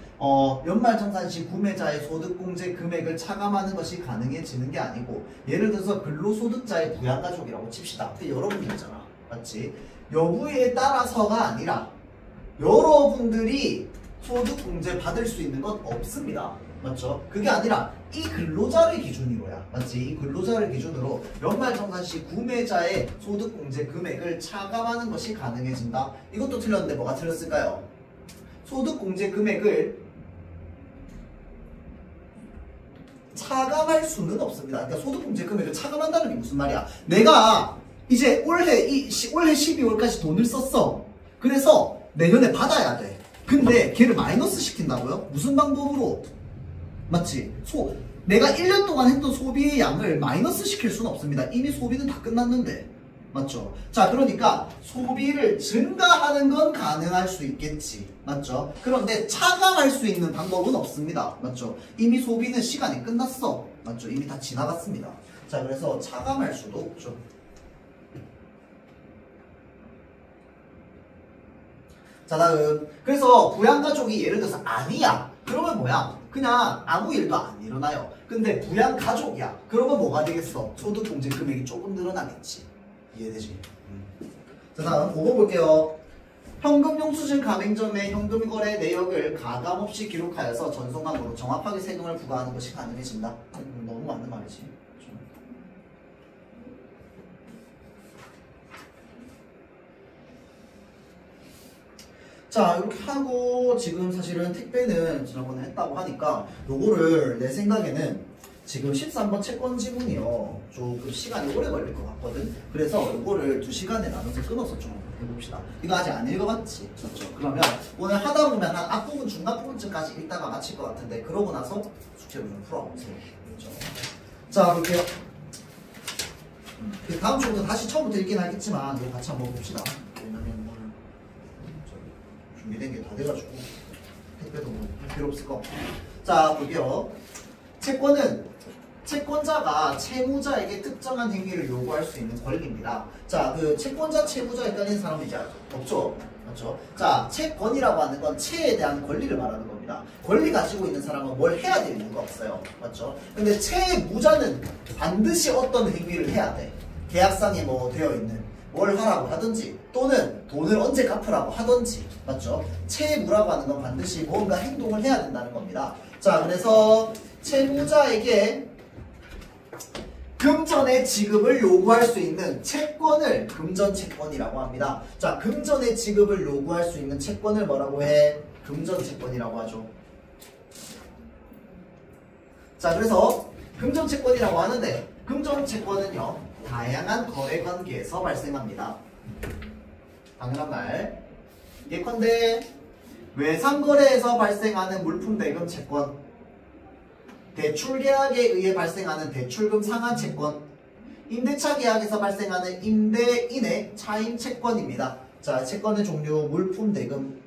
연말정산 시 구매자의 소득공제 금액을 차감하는 것이 가능해지는 게 아니고, 예를 들어서 근로소득자의 부양가족이라고 칩시다. 근데 여러분들이잖아. 맞지? 여부에 따라서가 아니라 여러분들이 소득공제 받을 수 있는 건 없습니다. 맞죠? 그게 아니라 이 근로자를 기준으로야. 맞지? 이 근로자를 기준으로 연말정산 시 구매자의 소득공제 금액을 차감하는 것이 가능해진다. 이것도 틀렸는데 뭐가 틀렸을까요? 소득공제 금액을 차감할 수는 없습니다. 그러니까 소득공제 금액을 차감한다는 게 무슨 말이야? 내가 이제 올해 12월까지 돈을 썼어. 그래서 내년에 받아야 돼. 근데 걔를 마이너스 시킨다고요? 무슨 방법으로? 맞지? 내가 1년 동안 했던 소비의 양을 마이너스 시킬 수는 없습니다. 이미 소비는 다 끝났는데. 맞죠? 자, 그러니까 소비를 증가하는 건 가능할 수 있겠지. 맞죠? 그런데 차감할 수 있는 방법은 없습니다. 맞죠? 이미 소비는 시간이 끝났어. 맞죠? 이미 다 지나갔습니다. 자, 그래서 차감할 수도 없죠. 자, 다음. 그래서 부양가족이 예를 들어서 아니야. 그러면 뭐야? 그냥 아무 일도 안 일어나요. 근데 부양가족이야. 그러면 뭐가 되겠어? 소득공제 금액이 조금 늘어나겠지. 이해되지? 자, 다음 5번 볼게요. 현금영수증 가맹점의 현금거래 내역을 가감없이 기록하여서 전송함으로 정확하게 세금을 부과하는 것이 가능해진다. 너무 맞는 말이지. 자, 이렇게 하고 지금 사실은 택배는 지난번에 했다고 하니까 요거를 내 생각에는 지금 13번 채권 지문이요 조금 시간이 오래 걸릴 것 같거든. 그래서 요거를 2시간에 나눠서 끊어서 좀 해봅시다. 이거 아직 안 읽어봤지? 맞죠? 그러면 오늘 하다 보면 한 앞부분 중간 부분쯤까지 읽다가 마칠 것 같은데, 그러고 나서 숙제를 좀 풀어보세요. 그렇죠? 자, 볼게요. 다음 주부터 다시 처음부터 읽긴 하겠지만 이거 같이 한번 봅시다. 왜냐면 오늘 준비된 게 다 돼가지고 택배도 뭐 할 필요 없을 것 같고. 자, 볼게요. 채권은 채권자가 채무자에게 특정한 행위를 요구할 수 있는 권리입니다. 자, 그 채권자, 채무자 헷갈리는 사람은 이제 없죠? 맞죠? 자, 채권이라고 하는 건 채에 대한 권리를 말하는 겁니다. 권리 가지고 있는 사람은 뭘 해야 될 이유가 없어요. 맞죠? 근데 채무자는 반드시 어떤 행위를 해야 돼. 계약상에 뭐 되어 있는 뭘 하라고 하든지, 또는 돈을 언제 갚으라고 하든지. 맞죠? 채무라고 하는 건 반드시 뭔가 행동을 해야 된다는 겁니다. 자, 그래서 채무자에게 금전의 지급을 요구할 수 있는 채권을 금전채권이라고 합니다. 자, 금전의 지급을 요구할 수 있는 채권을 뭐라고 해? 금전채권이라고 하죠. 자, 그래서 금전채권이라고 하는데, 금전채권은요 다양한 거래관계에서 발생합니다. 당연한 말. 예컨대 외상거래에서 발생하는 물품대금 채권, 대출계약에 의해 발생하는 대출금 상환채권, 임대차 계약에서 발생하는 임대인의 차임채권입니다. 자, 채권의 종류 물품대금,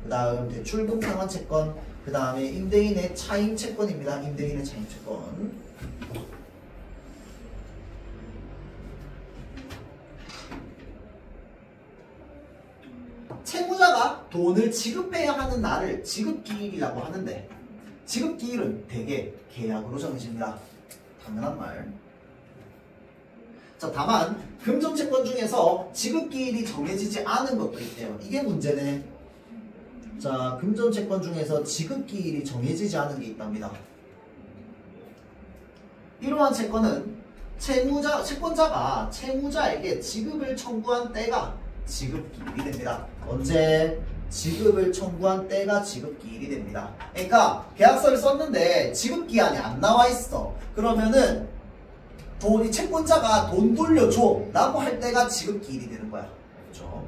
그 다음 대출금 상환채권, 그 다음에 임대인의 차임채권입니다. 임대인의 차임채권. 채무자가 돈을 지급해야 하는 날을 지급기일이라고 하는데, 지급기일은 대개 계약으로 정해집니다. 당연한 말. 자, 다만 금전채권 중에서 지급기일이 정해지지 않은 것도 있대요. 이게 문제네. 자, 금전채권 중에서 지급기일이 정해지지 않은 게 있답니다. 이러한 채권은 채권자가 채무자에게 지급을 청구한 때가 지급기일이 됩니다. 언제? 지급을 청구한 때가 지급기일이 됩니다. 그러니까 계약서를 썼는데 지급기한이 안 나와 있어. 그러면은 이 채권자가 돈 돌려줘 라고 할 때가 지급기일이 되는 거야. 그렇죠?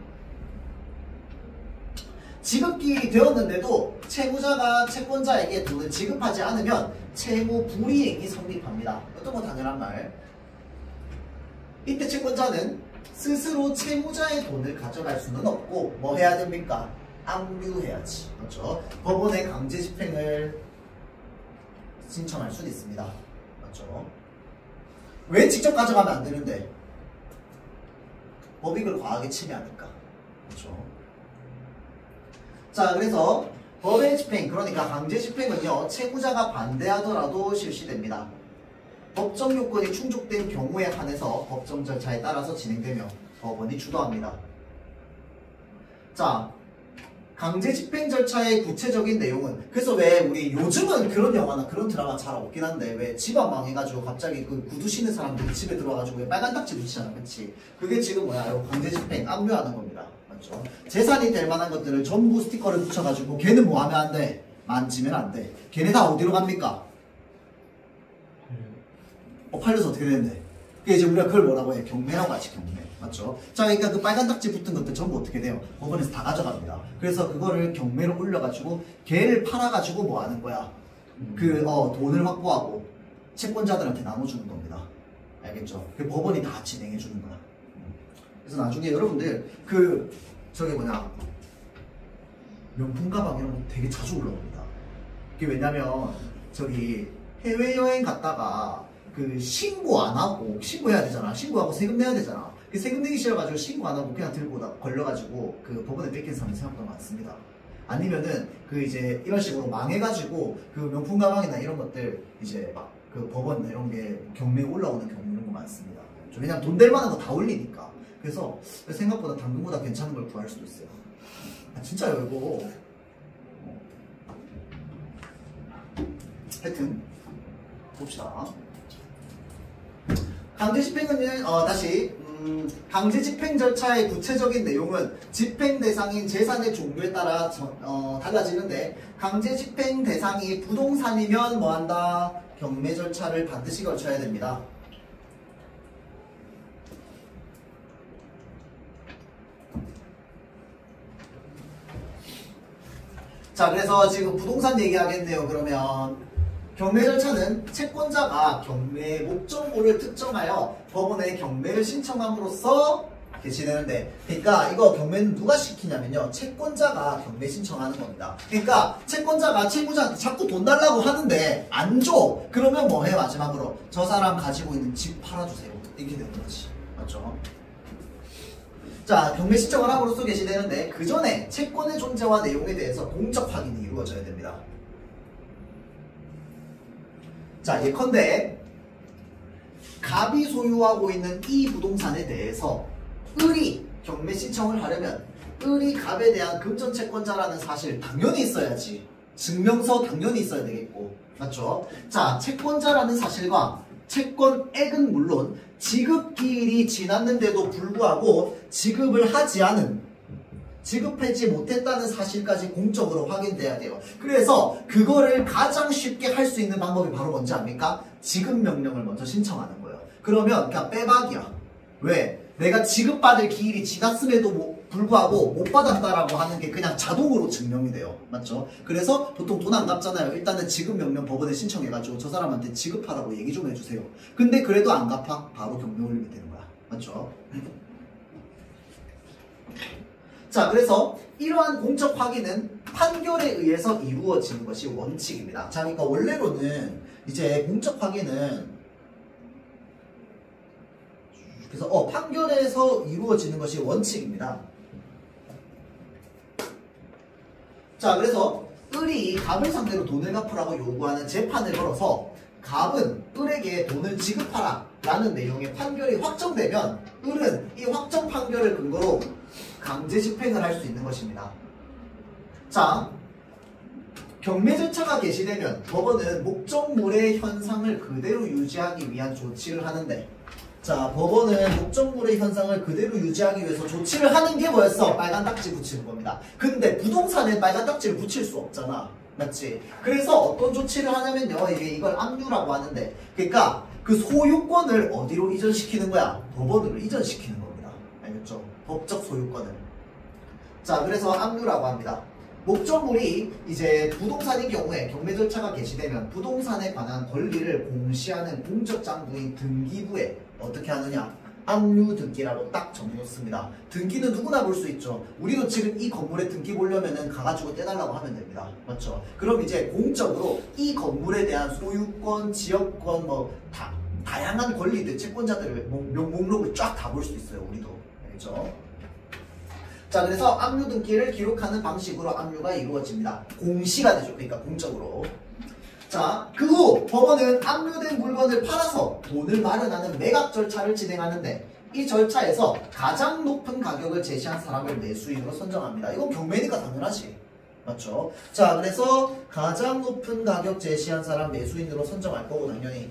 지급기일이 되었는데도 채무자가 채권자에게 돈을 지급하지 않으면 채무 불이행이 성립합니다. 어떤 거 당연한 말. 이때 채권자는 스스로 채무자의 돈을 가져갈 수는 없고 뭐 해야 됩니까? 압류해야지. 그렇죠? 법원에 강제 집행을 신청할 수도 있습니다. 그렇죠? 왜 직접 가져가면 안 되는데? 법익을 과하게 침해하니까. 그렇죠? 자, 그래서 법의 집행, 그러니까 강제 집행은요, 채무자가 반대하더라도 실시됩니다. 법정 요건이 충족된 경우에 한해서 법정 절차에 따라서 진행되며 법원이 주도합니다. 자, 강제 집행 절차의 구체적인 내용은, 그래서 왜 우리 요즘은 그런 영화나 그런 드라마 잘 없긴 한데 왜 집안 망해가지고 갑자기 그 구두 신는 사람들이 집에 들어와가지고 왜 빨간 딱지 붙이잖아, 그치? 그게 지금 뭐야? 이거 강제 집행, 압류하는 겁니다. 맞죠? 재산이 될 만한 것들을 전부 스티커를 붙여가지고 걔는 뭐 하면 안 돼? 만지면 안 돼. 걔네 다 어디로 갑니까? 팔려서 어떻게 되는데? 그게 이제 우리가 그걸 뭐라고 해? 경매라고 하지, 경매. 맞죠? 자, 그러니까 그 빨간 딱지 붙은 것들 전부 어떻게 돼요? 법원에서 다 가져갑니다. 그래서 그거를 경매로 올려가지고 걔를 팔아가지고 뭐 하는 거야? 돈을 확보하고 채권자들한테 나눠주는 겁니다. 알겠죠? 그 법원이 다 진행해주는 거야. 그래서 나중에 여러분들 명품 가방 이런 거 되게 자주 올라옵니다. 그게 왜냐면 해외여행 갔다가 신고 안 하고 신고해야 되잖아. 신고하고 세금 내야 되잖아. 세금 내기 싫어가지고 신고 안 하고 그냥 들고 걸려가지고 법원에 뺏긴 사람이 생각보다 많습니다. 아니면은 이런 식으로 망해가지고 명품 가방이나 이런 것들 법원 이런 게 경매에 올라오는 경우 이런 거 많습니다. 왜냐면 돈 될 만한 거 다 올리니까. 그래서 생각보다 당근보다 괜찮은 걸 구할 수도 있어요. 진짜요 이거. 하여튼 봅시다. 강제집행은 강제 집행 절차의 구체적인 내용은 집행 대상인 재산의 종류에 따라 달라지는데, 강제 집행 대상이 부동산이면 뭐한다? 경매 절차를 반드시 거쳐야 됩니다. 자, 그래서 지금 부동산 얘기하겠네요. 그러면 경매 절차는 채권자가 경매의 목적물을 특정하여 법원에 경매를 신청함으로써 진행되는데, 그러니까 이거 경매는 누가 시키냐면요, 채권자가 경매 신청하는 겁니다. 그러니까 채권자가 채무자한테 자꾸 돈 달라고 하는데 안 줘. 그러면 뭐 해? 마지막으로 저 사람 가지고 있는 집 팔아주세요. 이렇게 되는 거지. 맞죠? 자, 경매 신청을 함으로써 개시되는데, 그 전에 채권의 존재와 내용에 대해서 공적 확인이 이루어져야 됩니다. 자, 예컨대 갑이 소유하고 있는 이 부동산에 대해서 을이 경매 신청을 하려면 을이 갑에 대한 금전 채권자라는 사실 당연히 있어야지. 증명서 당연히 있어야 되겠고. 맞죠? 자, 채권자라는 사실과 채권액은 물론 지급기일이 지났는데도 불구하고 지급하지 못했다는 사실까지 공적으로 확인돼야 돼요. 그래서 그거를 가장 쉽게 할 수 있는 방법이 바로 뭔지 압니까? 지급명령을 먼저 신청하는 거예요. 그러면 그냥 빼박이야. 왜? 내가 지급받을 기일이 지났음에도 불구하고 못 받았다라고 하는 게 그냥 자동으로 증명이 돼요. 맞죠? 그래서 보통 돈 안 갚잖아요. 일단은 지급명령 법원에 신청해가지고 저 사람한테 지급하라고 얘기 좀 해주세요. 근데 그래도 안 갚아? 바로 경매 올리면 되는 거야. 맞죠? 자, 그래서 이러한 공적 확인은 판결에 의해서 이루어지는 것이 원칙입니다. 자, 그러니까 원래로는 이제 공적 확인은 그래서 판결에서 이루어지는 것이 원칙입니다. 자, 그래서 을이 갑을 상대로 돈을 갚으라고 요구하는 재판을 걸어서 갑은 을에게 돈을 지급하라 라는 내용의 판결이 확정되면 을은 이 확정 판결을 근거로 강제 집행을 할 수 있는 것입니다. 자, 경매 절차가 개시되면 법원은 목적물의 현상을 그대로 유지하기 위한 조치를 하는데, 자, 법원은 목적물의 현상을 그대로 유지하기 위해서 조치를 하는 게 뭐였어? 빨간 딱지 붙이는 겁니다. 근데 부동산에 빨간 딱지를 붙일 수 없잖아. 맞지? 그래서 어떤 조치를 하냐면요. 이걸 압류라고 하는데, 그러니까 그 소유권을 어디로 이전시키는 거야? 법원으로 이전시키는 겁니다. 알겠죠? 법적 소유권을. 자, 그래서 압류라고 합니다. 목적물이 이제 부동산인 경우에 경매 절차가 개시되면 부동산에 관한 권리를 공시하는 공적장부인 등기부에 어떻게 하느냐? 압류 등기라고 딱 정해놓습니다. 등기는 누구나 볼 수 있죠. 우리도 지금 이 건물에 등기 보려면은 가가지고 떼달라고 하면 됩니다. 맞죠? 그럼 이제 공적으로 이 건물에 대한 소유권, 지역권, 뭐 다양한 권리들, 채권자들의 목록을 쫙 다 볼 수 있어요. 우리도. 알겠죠? 자, 그래서 압류 등기를 기록하는 방식으로 압류가 이루어집니다. 공시가 되죠. 그러니까 공적으로. 자, 그 후 법원은 압류된 물건을 팔아서 돈을 마련하는 매각 절차를 진행하는데 이 절차에서 가장 높은 가격을 제시한 사람을 매수인으로 선정합니다. 이건 경매니까 당연하지. 맞죠? 자, 그래서 가장 높은 가격 제시한 사람 매수인으로 선정할 거고 당연히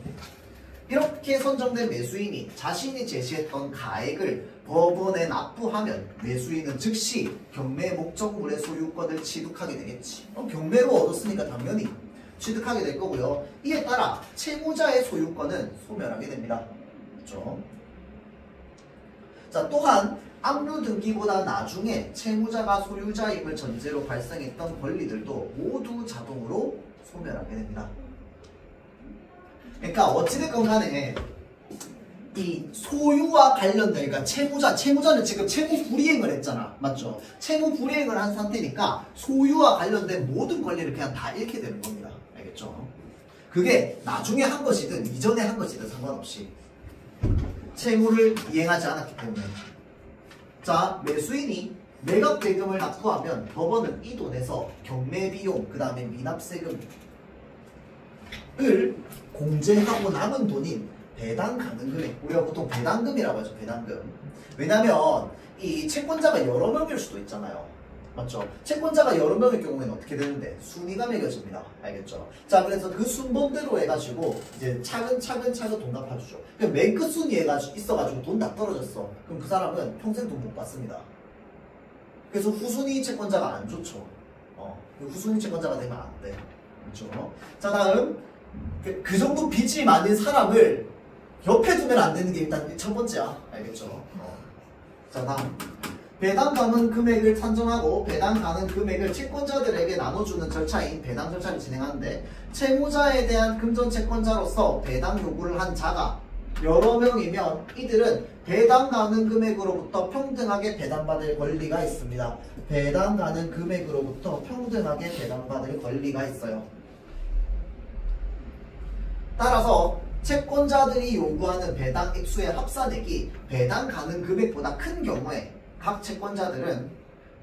이렇게 선정된 매수인이 자신이 제시했던 가액을 법원에 납부하면 매수인은 즉시 경매 목적물의 소유권을 취득하게 되겠지. 경매로 얻었으니까 당연히 취득하게 될 거고요. 이에 따라 채무자의 소유권은 소멸하게 됩니다. 그렇죠? 자, 또한 압류 등기보다 나중에 채무자가 소유자임을 전제로 발생했던 권리들도 모두 자동으로 소멸하게 됩니다. 그러니까 어찌됐건 간에 이 소유와 관련된, 그러니까 채무자는 지금 채무 불이행을 했잖아. 맞죠? 채무 불이행을 한 상태니까 소유와 관련된 모든 권리를 그냥 다 잃게 되는 겁니다. 알겠죠? 그게 나중에 한 것이든 이전에 한 것이든 상관없이 채무를 이행하지 않았기 때문에. 자, 매수인이 매각 대금을 납부하면 법원은 이 돈에서 경매비용, 그 다음에 미납세금을 공제하고 남은 돈인 배당 가능 금액, 우리가 보통 배당금이라고 하죠. 배당금. 왜냐면 이 채권자가 여러 명일 수도 있잖아요. 맞죠? 채권자가 여러 명일 경우에는 어떻게 되는데 순위가 매겨집니다. 알겠죠? 자, 그래서 그 순번대로 해가지고 이제 차근차근 돈 갚아주죠. 그럼 맨 끝 순위에 있어가지고 돈 다 떨어졌어. 그럼 그 사람은 평생 돈 못 받습니다. 그래서 후순위 채권자가 안 좋죠. 후순위 채권자가 되면 안 돼. 그렇죠? 자, 다음 그 정도 빚이 많은 사람을 옆에 두면 안 되는 게 일단 첫 번째야. 알겠죠? 자, 다음 배당 가능 금액을 산정하고 배당 가능 금액을 채권자들에게 나눠주는 절차인 배당 절차를 진행하는데 채무자에 대한 금전 채권자로서 배당 요구를 한 자가 여러 명이면 이들은 배당 가능 금액으로부터 평등하게 배당받을 권리가 있습니다. 배당 가능 금액으로부터 평등하게 배당받을 권리가 있어요. 따라서 채권자들이 요구하는 배당 액수의 합산액이 배당 가능 금액보다 큰 경우에 각 채권자들은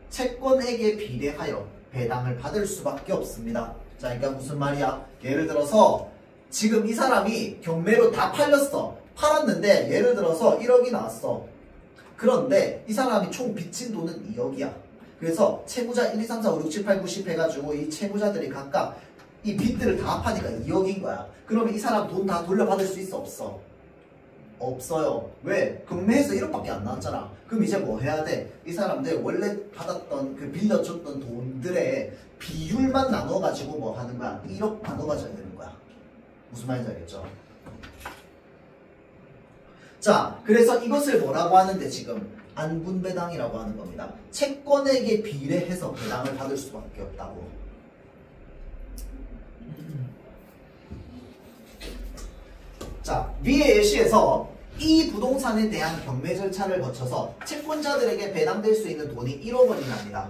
채권액에 비례하여 배당을 받을 수밖에 없습니다. 자, 그러니까 무슨 말이야? 예를 들어서 지금 이 사람이 경매로 다 팔았는데 예를 들어서 1억이 나왔어. 그런데 이 사람이 총 빚진 돈은 2억이야. 그래서 채무자 1, 2, 3, 4, 5, 6, 7, 8, 9, 10 해가지고 이 채무자들이 각각 이 빚들을 다 합하니까 2억인 거야. 그러면 이 사람 돈 다 돌려받을 수 있어? 없어? 없어요. 왜? 경매에서 1억밖에 안 나왔잖아. 그럼 이제 뭐 해야 돼? 이 사람들 원래 받았던 그 빌려줬던 돈들의 비율만 나눠가지고 뭐 하는 거야? 1억 나눠가져야 되는 거야. 무슨 말인지 알겠죠? 자, 그래서 이것을 뭐라고 하는데 지금 안분배당이라고 하는 겁니다. 채권액에 비례해서 배당을 받을 수밖에 없다고. 자, 위의 예시에서 이 부동산에 대한 경매 절차를 거쳐서 채권자들에게 배당될 수 있는 돈이 1억 원이 납니다.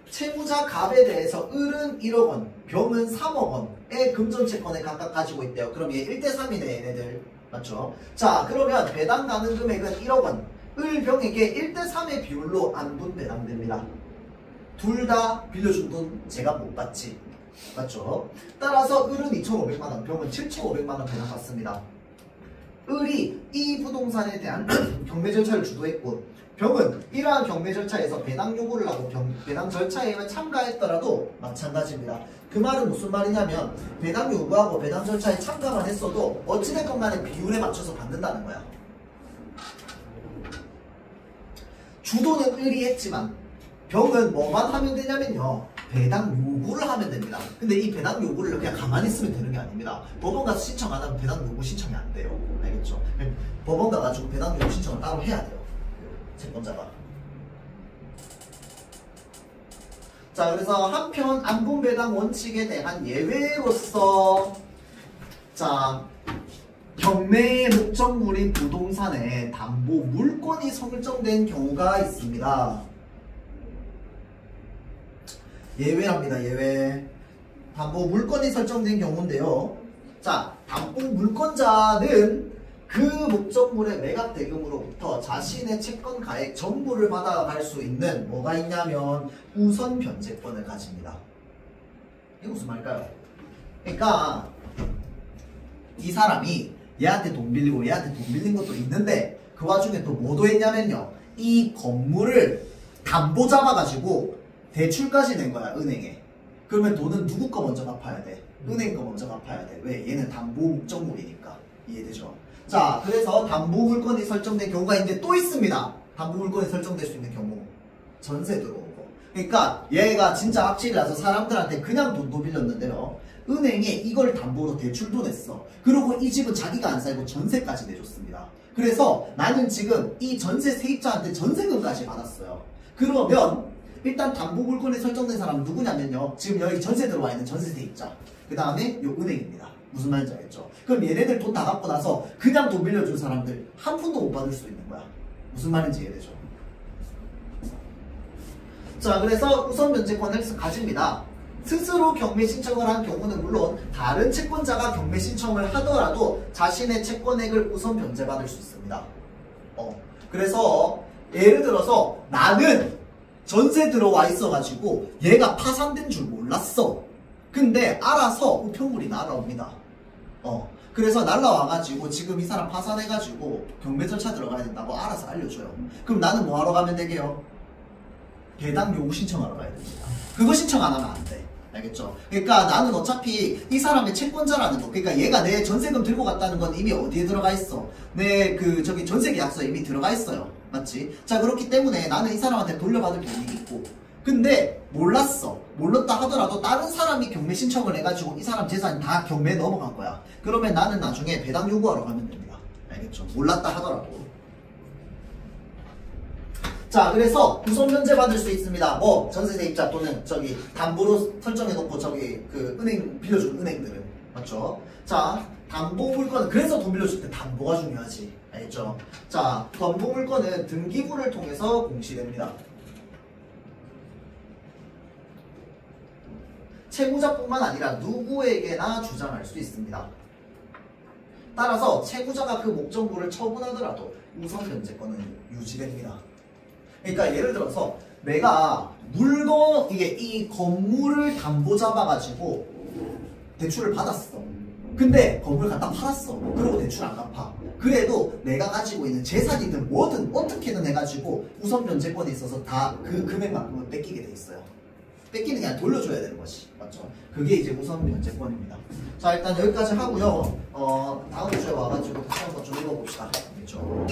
채무자 갑에 대해서 을은 1억 원, 병은 3억 원의 금전채권을 각각 가지고 있대요. 그럼 얘 1대3이네 얘네들. 맞죠? 자, 그러면 배당 가능 금액은 1억 원. 을, 병에게 1대3의 비율로 안분 배당됩니다. 둘 다 빌려준 돈 제가 못 받지. 맞죠? 따라서 을은 2,500만원, 병은 7,500만원 배당받습니다. 을이 이 부동산에 대한 경매 절차를 주도했고 병은 이러한 경매 절차에서 배당 요구를 하고 배당 절차에 참가했더라도 마찬가지입니다. 그 말은 무슨 말이냐면 배당 요구하고 배당 절차에 참가만 했어도 어찌됐건 간에 비율에 맞춰서 받는다는 거야. 주도는 의리했지만 병은 뭐만 하면 되냐면요. 배당 요구를 하면 됩니다. 근데 이 배당 요구를 그냥 가만히 있으면 되는 게 아닙니다. 법원 가서 신청 안 하면 배당 요구 신청이 안 돼요. 알겠죠? 법원 가가지고 배당 요구 신청을 따로 해야 돼요. 채권자가. 자, 그래서 한편 안분배당 원칙에 대한 예외로서 자, 경매의 목적물인 부동산에 담보 물권이 설정된 경우가 있습니다. 예외랍니다. 예외. 담보 물권이 설정된 경우인데요. 자, 담보 물권자는 그 목적물의 매각 대금으로부터 자신의 채권 가액 전부를 받아갈 수 있는 뭐가 있냐면 우선 변제권을 가집니다. 이게 무슨 말일까요? 그러니까 이 사람이 얘한테 돈 빌리고 얘한테 돈 빌린 것도 있는데 그 와중에 또 뭐도 했냐면요. 이 건물을 담보 잡아가지고 대출까지 낸 거야, 은행에. 그러면 돈은 누구 거 먼저 갚아야 돼? 은행 거 먼저 갚아야 돼. 왜? 얘는 담보 목적물이니까. 이해되죠? 자, 그래서 담보 물권이 설정된 경우가 있는데 또 있습니다. 담보 물권이 설정될 수 있는 경우. 전세 들어오고. 그러니까 얘가 진짜 악질이 나서 사람들한테 그냥 돈도 빌렸는데요. 은행에 이걸 담보로 대출도 냈어. 그리고 이 집은 자기가 안 살고 전세까지 내줬습니다. 그래서 나는 지금 이 전세 세입자한테 전세금까지 받았어요. 그러면 일단 담보 물권이 설정된 사람은 누구냐면요. 지금 여기 전세 들어와 있는 전세 세입자. 그 다음에 요 은행입니다. 무슨 말인지 알겠죠? 그럼 얘네들 돈 다 갚고 나서 그냥 돈 빌려준 사람들 한 푼도 못 받을 수 있는 거야. 무슨 말인지 이해되죠? 자, 그래서 우선 변제권을 가집니다. 스스로 경매 신청을 한 경우는 물론 다른 채권자가 경매 신청을 하더라도 자신의 채권액을 우선 변제받을 수 있습니다. 그래서 예를 들어서 나는 전세 들어와 있어가지고 얘가 파산된 줄 몰랐어. 근데 알아서 우편물이 날아옵니다. 그래서 날라와가지고 지금 이 사람 파산해가지고 경매 절차 들어가야 된다고 알아서 알려줘요. 그럼 나는 뭐 하러 가면 되게요? 배당 요구 신청하러 가야 됩니다. 그거 신청 안 하면 안 돼. 알겠죠? 그러니까 나는 어차피 이 사람의 채권자라는 거, 그러니까 얘가 내 전세금 들고 갔다는 건 이미 어디에 들어가 있어? 내 저기 전세 계약서에 이미 들어가 있어요. 맞지? 자, 그렇기 때문에 나는 이 사람한테 돌려받을 돈이 있고, 근데 몰랐어. 몰랐다 하더라도 다른 사람이 경매 신청을 해가지고 이 사람 재산이 다 경매에 넘어간 거야. 그러면 나는 나중에 배당 요구하러 가면 됩니다. 알겠죠? 몰랐다 하더라도. 자, 그래서 우선 변제 받을 수 있습니다. 뭐 전세세입자 또는 저기 담보로 설정해놓고 저기 그 은행 빌려준 은행들은. 맞죠? 자, 담보 물건은 그래서 돈 빌려줄 때 담보가 중요하지. 알겠죠? 자, 담보 물건은 등기부를 통해서 공시됩니다. 채무자뿐만 아니라 누구에게나 주장할 수 있습니다. 따라서 채무자가 그 목적물을 처분하더라도 우선 변제권은 유지됩니다. 그러니까 예를 들어서 내가 물건, 이 건물을 담보 잡아가지고 대출을 받았어. 근데 건물 갖다 팔았어. 그러고 대출 안 갚아. 그래도 내가 가지고 있는 재산이든 뭐든 어떻게든 해가지고 우선 변제권이 있어서 다 그 금액만큼은 뺏기게 돼 있어요. 뺏기는 게 아니라 돌려줘야 되는 것이. 맞죠? 그게 이제 우선 변제권입니다. 자, 일단 여기까지 하고요. 다음 주에 와가지고 다시 한번 좀 읽어봅시다. 그렇죠?